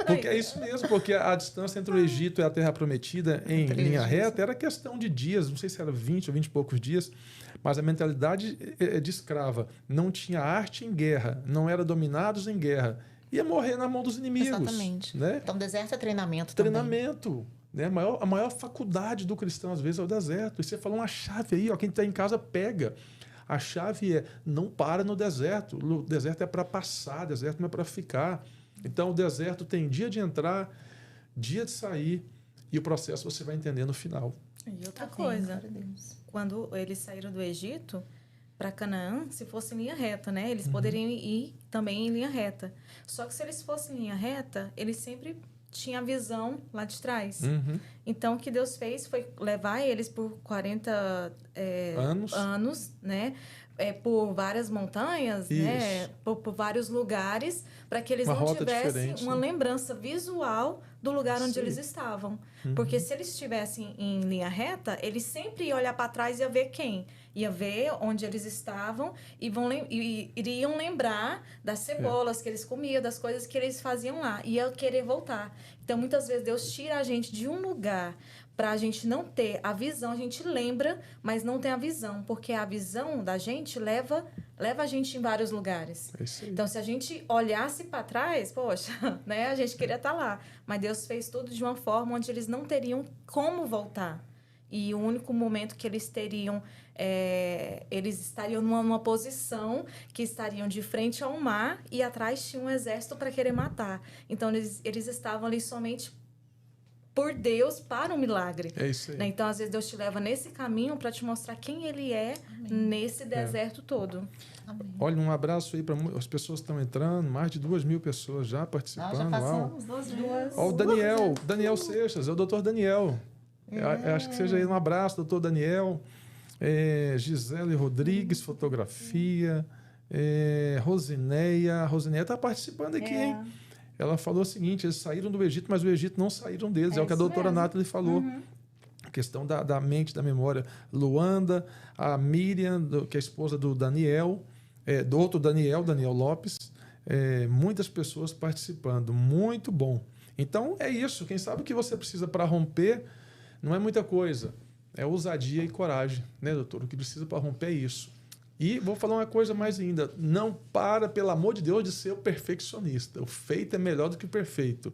Porque é isso mesmo, porque a distância entre o Egito e a Terra Prometida em linha reta era questão de dias, não sei se era 20 ou 20 e poucos dias, mas a mentalidade de escrava. Não tinha arte em guerra, não eram dominados em guerra. Ia morrer na mão dos inimigos. Exatamente. Né? Então, deserto é treinamento também. Né? A maior faculdade do cristão, às vezes, é o deserto. E você falou uma chave aí, ó, quem está em casa pega. A chave é não para no deserto. O deserto é para passar, o deserto não é para ficar. Então, o deserto tem dia de entrar, dia de sair, e o processo você vai entender no final. E outra coisa, quando eles saíram do Egito para Canaã, se fosse em linha reta, né? Eles poderiam ir também em linha reta. Só que se eles fossem em linha reta, eles sempre tinha a visão lá de trás. Então, o que Deus fez foi levar eles por 40 anos, né? por várias montanhas, né? Por vários lugares, para que eles não tivessem uma lembrança visual do lugar onde eles estavam. Porque se eles estivessem em linha reta, eles sempre iam olhar para trás e ia ver quem? Ia ver onde eles estavam e iriam lembrar das cebolas que eles comiam, das coisas que eles faziam lá. E ia querer voltar. Então, muitas vezes, Deus tira a gente de um lugar para a gente não ter a visão. A gente lembra, mas não tem a visão. Porque a visão da gente leva a gente em vários lugares. Então, se a gente olhasse para trás, poxa, né, a gente queria estar lá. Mas Deus fez tudo de uma forma onde eles não teriam como voltar. E o único momento que eles teriam... eles estariam numa posição que estariam de frente ao mar e atrás tinha um exército para querer matar. Então, eles estavam ali somente por Deus para um milagre. É isso aí. Né? Então, às vezes, Deus te leva nesse caminho para te mostrar quem Ele é nesse deserto todo. Amém. Olha, um abraço aí para as pessoas que estão entrando, mais de 2.000 pessoas já participando. Já passamos 2.000. Ó, o Daniel Seixas, é o doutor Daniel. Acho que seja aí um abraço, doutor Daniel. Gisele Rodrigues, fotografia. Rosineia está participando aqui, hein? Ela falou o seguinte: eles saíram do Egito, mas o Egito não saíram deles. É o que a doutora Nathalie falou. A questão da mente, da memória. Luanda, a Miriam, que é a esposa do Daniel, do outro Daniel Lopes. Muitas pessoas participando. Muito bom. Então, é isso. Quem sabe o que você precisa para romper não é muita coisa. É ousadia e coragem, né, doutor? O que precisa para romper é isso. E vou falar uma coisa mais ainda. Não para, pelo amor de Deus, de ser o perfeccionista. O feito é melhor do que o perfeito.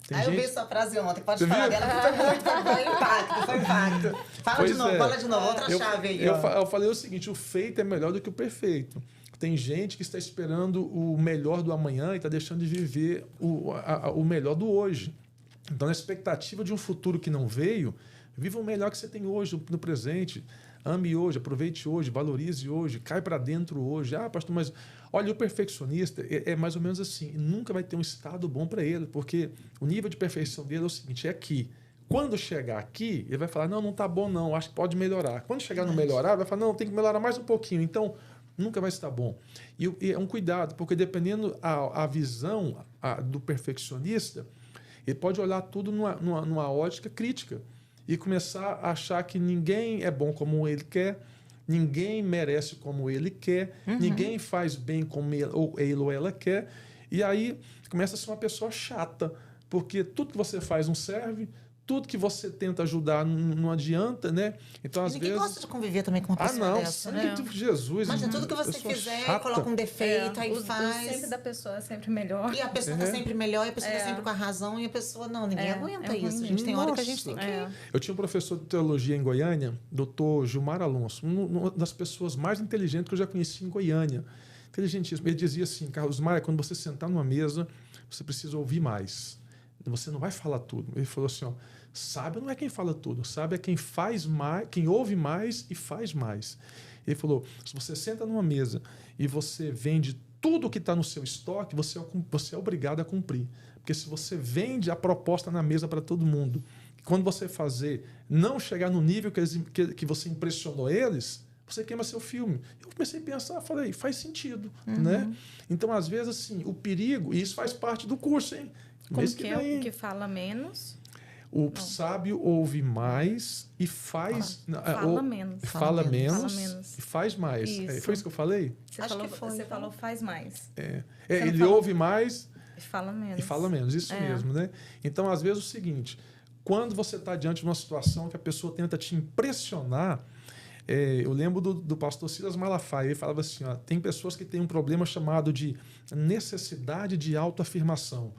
Eu vi sua frase ontem. Pode falar dela, que foi impacto. Fala de novo. Outra chave aí. Eu falei o seguinte: o feito é melhor do que o perfeito. Tem gente que está esperando o melhor do amanhã e está deixando de viver o melhor do hoje. Então, na expectativa de um futuro que não veio, viva o melhor que você tem hoje, no presente. Ame hoje, aproveite hoje, valorize hoje, cai para dentro hoje. Ah, pastor, mas olha, o perfeccionista é mais ou menos assim. Nunca vai ter um estado bom para ele, porque o nível de perfeição dele é o seguinte: é aqui. Quando chegar aqui, ele vai falar: não está bom não, acho que pode melhorar. Quando chegar no melhorar, ele vai falar: não, tem que melhorar mais um pouquinho. Então, nunca vai estar bom. E é um cuidado, porque dependendo a visão do perfeccionista, ele pode olhar tudo numa ótica crítica e começar a achar que ninguém é bom como ele quer, ninguém merece como ele quer, ninguém faz bem como ele ou ela quer. E aí começa a ser uma pessoa chata, porque tudo que você faz não serve, tudo que você tenta ajudar não adianta, né? Então, às vezes... gosta de conviver também com uma pessoa dessa, né? Sangue de Jesus. Mas tudo que você fizer, coloca um defeito, aí faz... O sempre da pessoa é sempre melhor. E a pessoa está sempre melhor, e a pessoa está sempre com a razão, e a pessoa... Não, ninguém aguenta isso, gente. Tem hora que a gente tem que... Eu tinha um professor de teologia em Goiânia, doutor Gilmar Alonso, uma das pessoas mais inteligentes que eu já conheci em Goiânia. Inteligentíssimo. Ele dizia assim: Carlos Maia, quando você sentar numa mesa, você precisa ouvir mais. Você não vai falar tudo. Ele falou assim: ó, sábio não é quem fala tudo, sábio é quem faz mais, quem ouve mais e faz mais. Ele falou: se você senta numa mesa e você vende tudo que está no seu estoque, você é obrigado a cumprir. Porque se você vende a proposta na mesa para todo mundo, quando você não chegar no nível que você impressionou eles, você queima seu filme. Eu comecei a pensar, falei, faz sentido, né? Então, às vezes, assim, o perigo, e isso faz parte do curso, hein? Como que é o que fala menos? O sábio ouve mais e faz... Fala menos. Fala menos e faz mais. Isso. Foi isso que eu falei? Você falou faz mais. Ele ouve mais e fala menos. E fala menos, isso mesmo, né? Então, às vezes, é o seguinte: quando você está diante de uma situação que a pessoa tenta te impressionar... eu lembro do pastor Silas Malafaia. Ele falava assim: ó, tem pessoas que têm um problema chamado de necessidade de autoafirmação.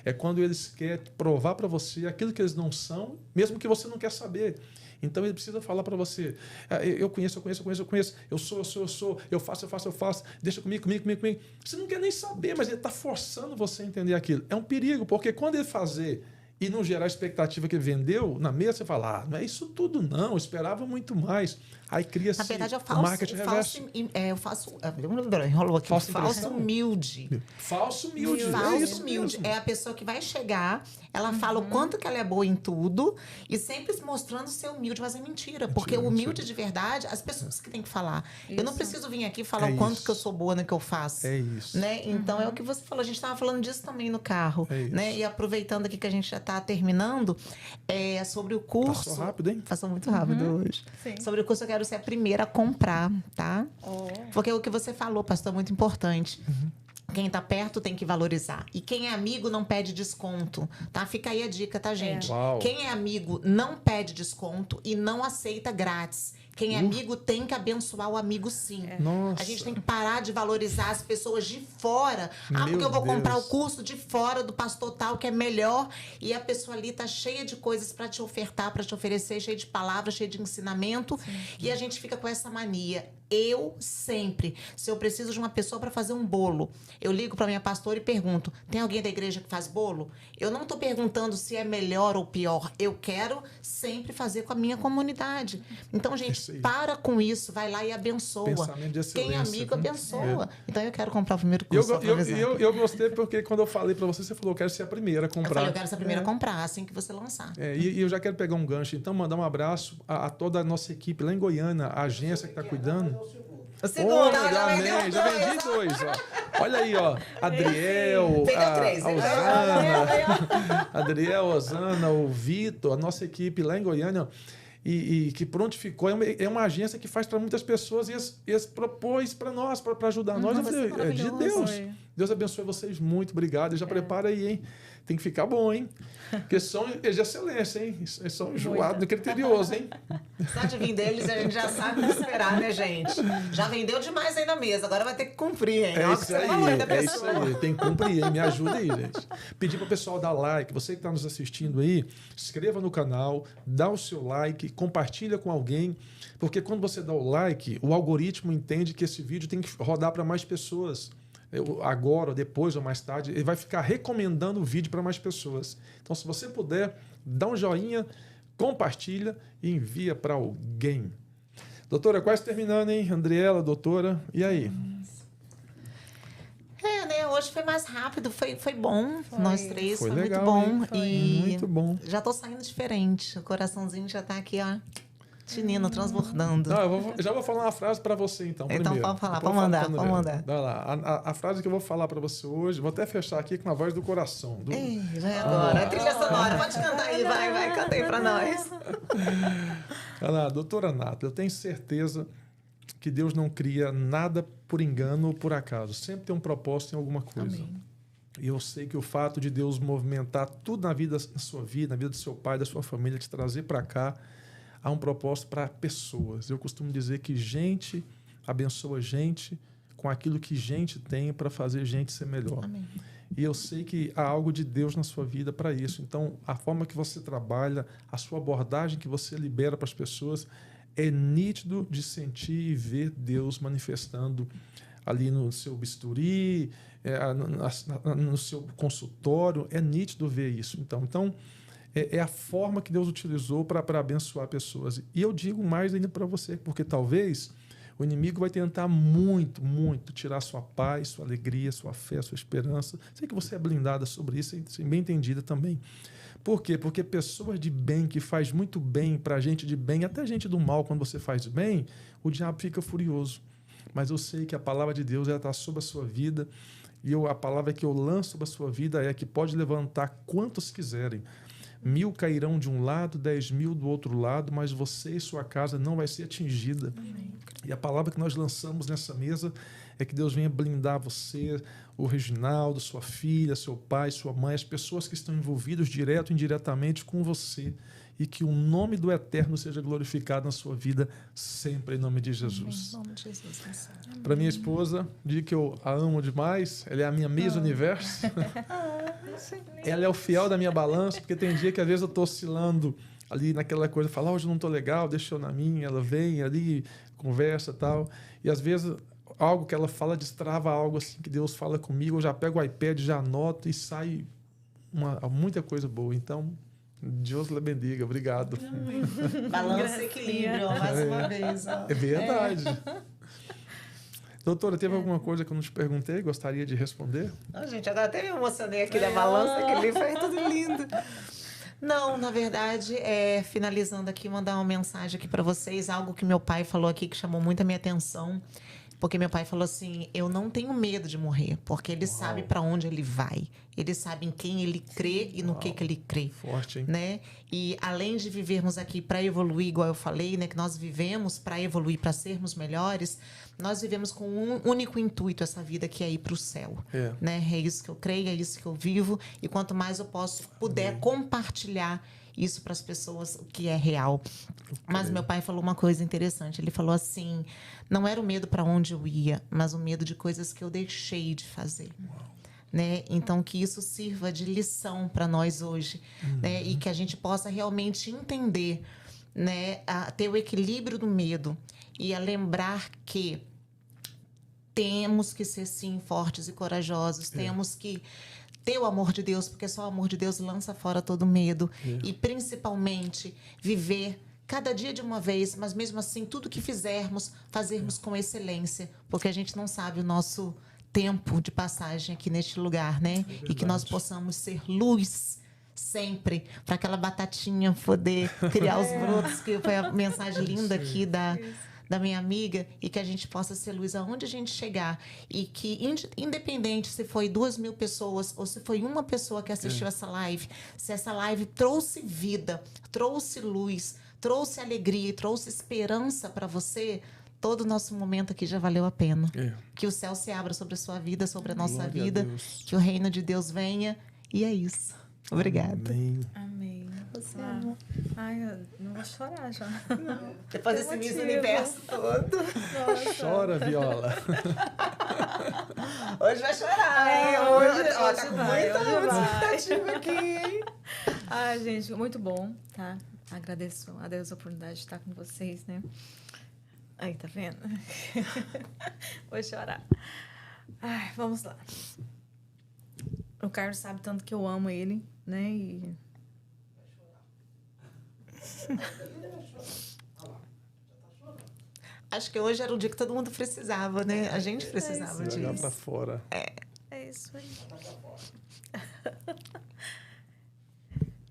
É quando eles querem provar para você aquilo que eles não são, mesmo que você não quer saber. Então ele precisa falar para você: eu conheço, eu sou, eu faço, deixa comigo. Você não quer nem saber, mas ele está forçando você a entender aquilo. É um perigo, porque quando ele fazer e não gerar a expectativa que ele vendeu na mesa, você fala: não é isso tudo não, eu esperava muito mais. Aí cria-se na verdade, marketing reverso. Enrolou aqui. Falso humilde. Falso humilde. Falso humilde. É a pessoa que vai chegar, Ela fala o quanto que ela é boa em tudo e sempre mostrando ser humilde, mas é mentira. Porque o humilde de verdade, as pessoas que têm que falar. Eu não preciso vir aqui falar o quanto que eu sou boa no que eu faço. É isso. Né? Então, é o que você falou. A gente estava falando disso também no carro. Né? E aproveitando aqui que a gente já está terminando, sobre o curso... Passou rápido, hein? Passou muito rápido hoje. Sim. Sobre o curso, eu quero ser a primeira a comprar, tá? Porque o que você falou, pastor, é muito importante. Quem tá perto tem que valorizar. E quem é amigo não pede desconto, tá? Fica aí a dica, tá, gente? Quem é amigo não pede desconto e não aceita grátis. Quem é amigo tem que abençoar o amigo, sim. Nossa. A gente tem que parar de valorizar as pessoas de fora. Porque eu vou comprar o curso de fora do pastor tal, que é melhor. E a pessoa ali tá cheia de coisas para te ofertar, para te oferecer, cheia de palavras, cheia de ensinamento. E a gente fica com essa mania. Eu sempre, se eu preciso de uma pessoa para fazer um bolo, eu ligo para minha pastora e pergunto: tem alguém da igreja que faz bolo? Eu não tô perguntando se é melhor ou pior. Eu quero sempre fazer com a minha comunidade. Então, gente, para com isso, vai lá e abençoa. Pensamento de excelência. Quem é amigo, abençoa. Então, eu quero comprar o primeiro curso. Eu gostei porque quando eu falei para você falou: eu quero ser a primeira a comprar. Eu falei: eu quero ser a primeira a comprar, assim que você lançar. E eu já quero pegar um gancho. Então, mandar um abraço a toda a nossa equipe lá em Goiânia, a agência que está cuidando. O segundo, já vendi dois. Ó. Olha aí, ó. Adriel, a Osana, o Vitor, a nossa equipe lá em Goiânia. E que prontificou, é uma agência que faz para muitas pessoas e eles propôs para nós, para ajudar nós. Eu falei: é de Deus. Deus abençoe vocês muito, obrigado. E já prepara aí, hein? Tem que ficar bom, hein? Porque são de excelência, hein? Eles são enjoados, criteriosos, hein? Só de vir deles a gente já sabe o que esperar, né, gente? Já vendeu demais aí na mesa, agora vai ter que cumprir, hein? É isso aí, tem que cumprir, hein? Me ajuda aí, gente. Pedir para o pessoal dar like, você que está nos assistindo aí, se inscreva no canal, dá o seu like, compartilha com alguém, porque quando você dá o like, o algoritmo entende que esse vídeo tem que rodar para mais pessoas. Agora, ou depois, ou mais tarde, ele vai ficar recomendando o vídeo para mais pessoas. Então, se você puder, dá um joinha, compartilha e envia para alguém. Doutora, quase terminando, hein? Andriela, doutora, e aí? Né? Hoje foi mais rápido, foi bom. Nós três, foi legal, muito bom. Muito bom. Já tô saindo diferente. O coraçãozinho já tá aqui, ó. Tinino, transbordando. Não, já vou falar uma frase para você, então. Então, pode falar, pode mandar. Vai lá. A frase que eu vou falar para você hoje, vou até fechar aqui com a voz do coração. Vai agora. Trilha sonora, pode cantar aí, vai, canta aí para nós. Olha lá, doutora Nata, eu tenho certeza que Deus não cria nada por engano ou por acaso. Sempre tem um propósito em alguma coisa. Amém. E eu sei que o fato de Deus movimentar tudo na sua vida, na vida do seu pai, da sua família, te trazer para cá, há um propósito para pessoas. Eu costumo dizer que gente abençoa gente com aquilo que gente tem para fazer gente ser melhor. Amém. E eu sei que há algo de Deus na sua vida para isso. Então, a forma que você trabalha, a sua abordagem que você libera para as pessoas, é nítido de sentir e ver Deus manifestando ali no seu bisturi, no seu consultório. É nítido ver isso. Então é a forma que Deus utilizou para abençoar pessoas. E eu digo mais ainda para você, porque talvez o inimigo vai tentar muito, muito tirar sua paz, sua alegria, sua fé, sua esperança. Sei que você é blindada sobre isso e bem entendida também. Por quê? Porque pessoas de bem, que faz muito bem para gente de bem, até gente do mal, quando você faz bem, o diabo fica furioso. Mas eu sei que a palavra de Deus está sobre a sua vida, e a palavra que eu lanço sobre a sua vida é que pode levantar quantos quiserem. 1000 cairão de um lado, 10.000 do outro lado, mas você e sua casa não vai ser atingida. Amém. E a palavra que nós lançamos nessa mesa é que Deus venha blindar você, o Reginaldo, sua filha, seu pai, sua mãe, as pessoas que estão envolvidas direto e indiretamente com você, e que o nome do Eterno seja glorificado na sua vida sempre, em nome de Jesus. Amém. Em nome de Jesus. Para minha esposa, digo que eu a amo demais, ela é a minha Miss Universo. Ela é o fiel da minha balança, porque tem dia que às vezes eu estou oscilando ali naquela coisa, falar, hoje eu não estou legal, deixa eu na minha, ela vem ali, conversa e tal, e às vezes algo que ela fala destrava algo assim que Deus fala comigo, eu já pego o iPad, já anoto e sai muita coisa boa. Então, Deus lhe bendiga, obrigado. Balança e equilíbrio, mais uma vez. Ó. É verdade. Doutora, teve alguma coisa que eu não te perguntei? Gostaria de responder? Não, gente, agora até me emocionei aqui da balança, que ali foi tudo lindo. Não, na verdade, finalizando aqui, mandar uma mensagem aqui para vocês, algo que meu pai falou aqui que chamou muito a minha atenção, porque meu pai falou assim, eu não tenho medo de morrer, porque ele sabe para onde ele vai, ele sabe em quem ele crê e no que ele crê. Forte, hein? Né? E além de vivermos aqui para evoluir, igual eu falei, né, que nós vivemos para evoluir, para sermos melhores, nós vivemos com um único intuito essa vida, que é ir para o céu. Né? É isso que eu creio, é isso que eu vivo, e quanto mais eu puder compartilhar isso para as pessoas, o que é real. Mas meu pai falou uma coisa interessante. Ele falou assim, não era o medo para onde eu ia, mas o medo de coisas que eu deixei de fazer. Né? Então, que isso sirva de lição para nós hoje. Né? E que a gente possa realmente entender, né? A ter o equilíbrio do medo e a lembrar que temos que ser, sim, fortes e corajosos. Temos que ter o amor de Deus, porque só o amor de Deus lança fora todo medo. E, principalmente, viver cada dia de uma vez, mas mesmo assim, tudo que fizermos, fazermos com excelência, porque a gente não sabe o nosso tempo de passagem aqui neste lugar, né? E que nós possamos ser luz sempre, para aquela batatinha poder criar os brotos, que foi a mensagem linda aqui da minha amiga, e que a gente possa ser luz aonde a gente chegar, e que independente se foi 2.000 pessoas ou se foi uma pessoa que assistiu essa live, se essa live trouxe vida, trouxe luz, trouxe alegria e trouxe esperança para você, todo o nosso momento aqui já valeu a pena. Que o céu se abra sobre a sua vida, sobre a nossa vida, que o reino de Deus venha, e é isso. Obrigada. Amém. Você Ai, eu não vou chorar já. Não. Depois desse Miss Universo todo. Nossa. Chora, Viola. Hoje vai chorar, hein? Hoje tá com muita expectativa aqui, hein? Ai, gente, muito bom, tá? Agradeço a Deus a oportunidade de estar com vocês, né? Aí, tá vendo? Vou chorar. Ai, vamos lá. O Carlos sabe tanto que eu amo ele, né? E... Acho que hoje era o dia que todo mundo precisava, né? A gente precisava disso. Jogar pra fora. É isso aí.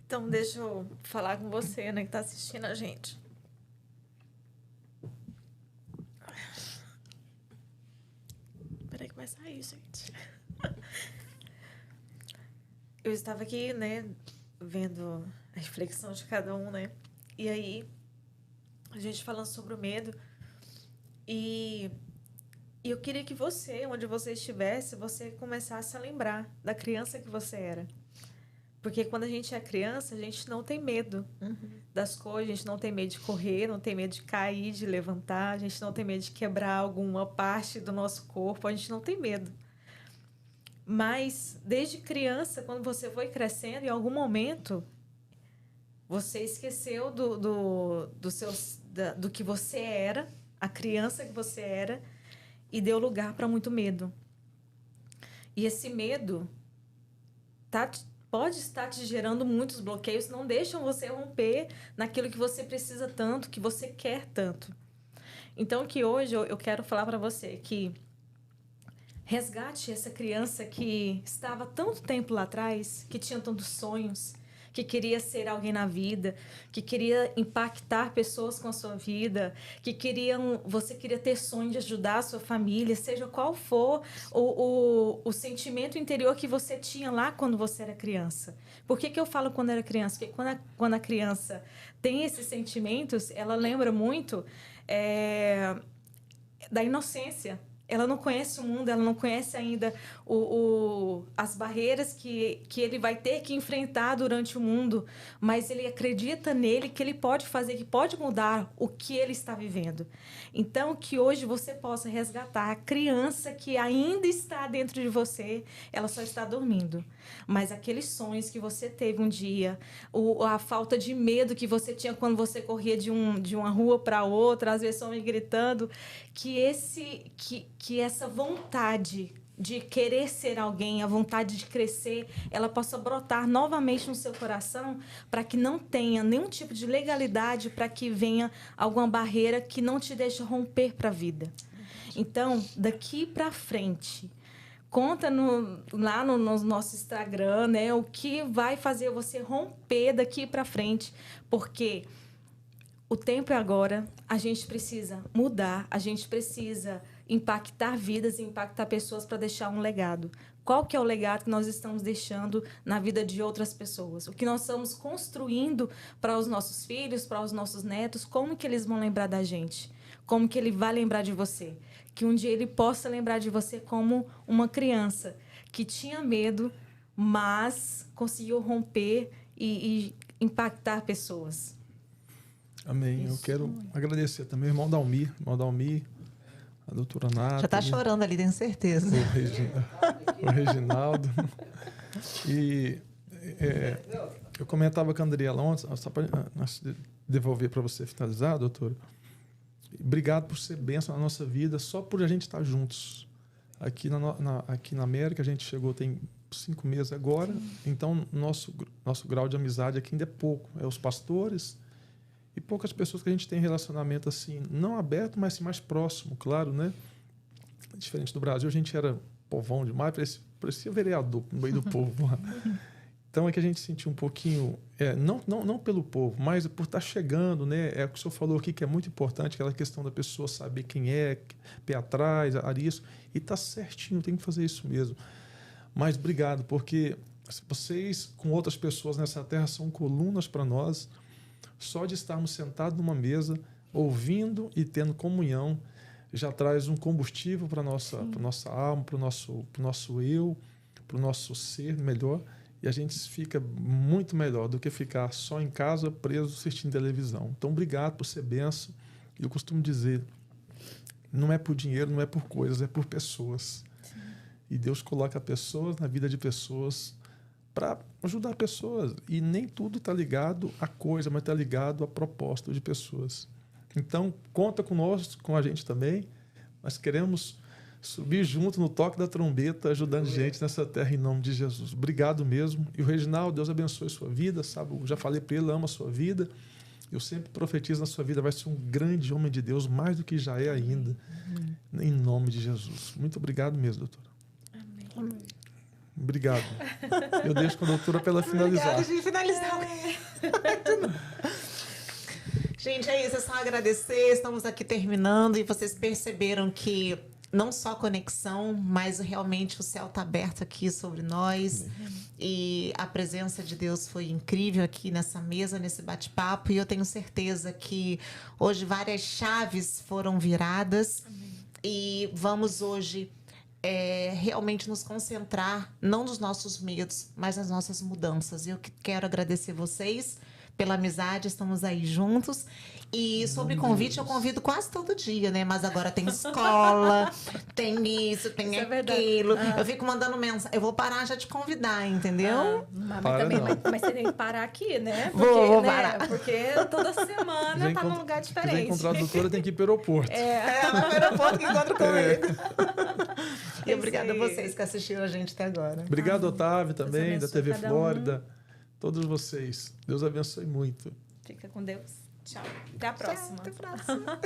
Então, deixa eu falar com você, né? Que tá assistindo a gente. Peraí que vai sair, gente. Eu estava aqui, né, vendo a reflexão de cada um, né? E aí, a gente falando sobre o medo. E eu queria que você, onde você estivesse, você começasse a lembrar da criança que você era. Porque quando a gente é criança, a gente não tem medo das coisas, a gente não tem medo de correr, não tem medo de cair, de levantar, a gente não tem medo de quebrar alguma parte do nosso corpo, a gente não tem medo. Mas, desde criança, quando você foi crescendo, em algum momento, você esqueceu do que você era, a criança que você era, e deu lugar para muito medo. E esse medo pode estar te gerando muitos bloqueios, não deixam você romper naquilo que você precisa tanto, que você quer tanto. Então, que hoje eu quero falar para você que resgate essa criança que estava tanto tempo lá atrás, que tinha tantos sonhos, que queria ser alguém na vida, que queria impactar pessoas com a sua vida, você queria ter sonho de ajudar a sua família, seja qual for o sentimento interior que você tinha lá quando você era criança. Por que eu falo quando era criança? Porque quando a criança tem esses sentimentos, ela lembra muito da inocência. Ela não conhece o mundo, ela não conhece ainda as barreiras que ele vai ter que enfrentar durante o mundo, mas ele acredita nele, que ele pode fazer, que pode mudar o que ele está vivendo. Então, que hoje você possa resgatar a criança que ainda está dentro de você, ela só está dormindo. Mas aqueles sonhos que você teve um dia, a falta de medo que você tinha quando você corria de uma rua para outra, às vezes só me gritando, que essa vontade de querer ser alguém, a vontade de crescer, ela possa brotar novamente no seu coração, para que não tenha nenhum tipo de legalidade, para que venha alguma barreira que não te deixe romper para a vida. Então, daqui para frente, conta lá no nosso Instagram, né, o que vai fazer você romper daqui para frente, porque o tempo é agora, a gente precisa mudar, a gente precisa impactar vidas e impactar pessoas para deixar um legado. Qual que é o legado que nós estamos deixando na vida de outras pessoas? O que nós estamos construindo para os nossos filhos, para os nossos netos? Como que eles vão lembrar da gente? Como que ele vai lembrar de você? Que um dia ele possa lembrar de você como uma criança que tinha medo, mas conseguiu romper e impactar pessoas. Amém. Eu quero agradecer também o irmão Dalmir, a doutora Nata. Já está chorando ali, tenho certeza. O Reginaldo. E eu comentava com a Andriela ontem, só para devolver para você finalizar, doutora. Obrigado por ser bênção na nossa vida, só por a gente estar juntos. Aqui na América, a gente chegou tem 5 meses agora, então nosso grau de amizade aqui ainda é pouco. É os pastores e poucas pessoas que a gente tem relacionamento assim, não aberto, mas assim, mais próximo, claro, né? Diferente do Brasil, a gente era povão demais, parecia vereador no meio do povo lá. Então é que a gente sentiu um pouquinho, não pelo povo, mas por estar chegando, né? É o que o senhor falou aqui, que é muito importante, aquela questão da pessoa saber quem é, pé atrás, isso, e tá certinho, tem que fazer isso mesmo. Mas obrigado, porque vocês, com outras pessoas nessa terra, são colunas para nós. Só de estarmos sentados numa mesa, ouvindo e tendo comunhão, já traz um combustível para a nossa alma, para o nosso eu, para o nosso ser melhor. E a gente fica muito melhor do que ficar só em casa, preso, assistindo televisão. Então, obrigado por ser benção. E eu costumo dizer, não é por dinheiro, não é por coisas, é por pessoas. Sim. E Deus coloca pessoas na vida de pessoas para ajudar pessoas. E nem tudo está ligado à coisa, mas está ligado a propósito de pessoas. Então, conta conosco, com a gente também. Nós queremos subir junto no toque da trombeta, ajudando gente nessa terra em nome de Jesus. Obrigado mesmo. E o Reginaldo, Deus abençoe sua vida, sabe? Eu já falei para ele, ama a sua vida. Eu sempre profetizo na sua vida, vai ser um grande homem de Deus, mais do que já é ainda. Em nome de Jesus. Muito obrigado mesmo, doutora. Amém. Obrigado. Eu deixo com a doutora para ela finalizar. Obrigada, gente, finalizar. Gente, é isso, é só agradecer. Estamos aqui terminando e vocês perceberam que não só a conexão, mas realmente o céu está aberto aqui sobre nós. E a presença de Deus foi incrível aqui nessa mesa, nesse bate-papo. E eu tenho certeza que hoje várias chaves foram viradas. Amém. E vamos hoje realmente nos concentrar, não nos nossos medos, mas nas nossas mudanças. E eu quero agradecer vocês pela amizade, estamos aí juntos. E sobre convite, eu convido quase todo dia, né? Mas agora tem escola, tem isso, tem aquilo. Eu fico mandando mensagem. Eu vou parar já de convidar, entendeu? Mas você tem que parar aqui, né? Porque, vou parar. Porque toda semana tá num lugar diferente. Se encontrar a doutora, tem que ir para o aeroporto. Vai para o aeroporto que encontra comigo. E obrigada a vocês que assistiram a gente até agora. Obrigado, Otávio, também, da TV Flórida. Todos vocês. Deus abençoe muito. Fica com Deus. Tchau. Até a próxima. Tchau, até a próxima.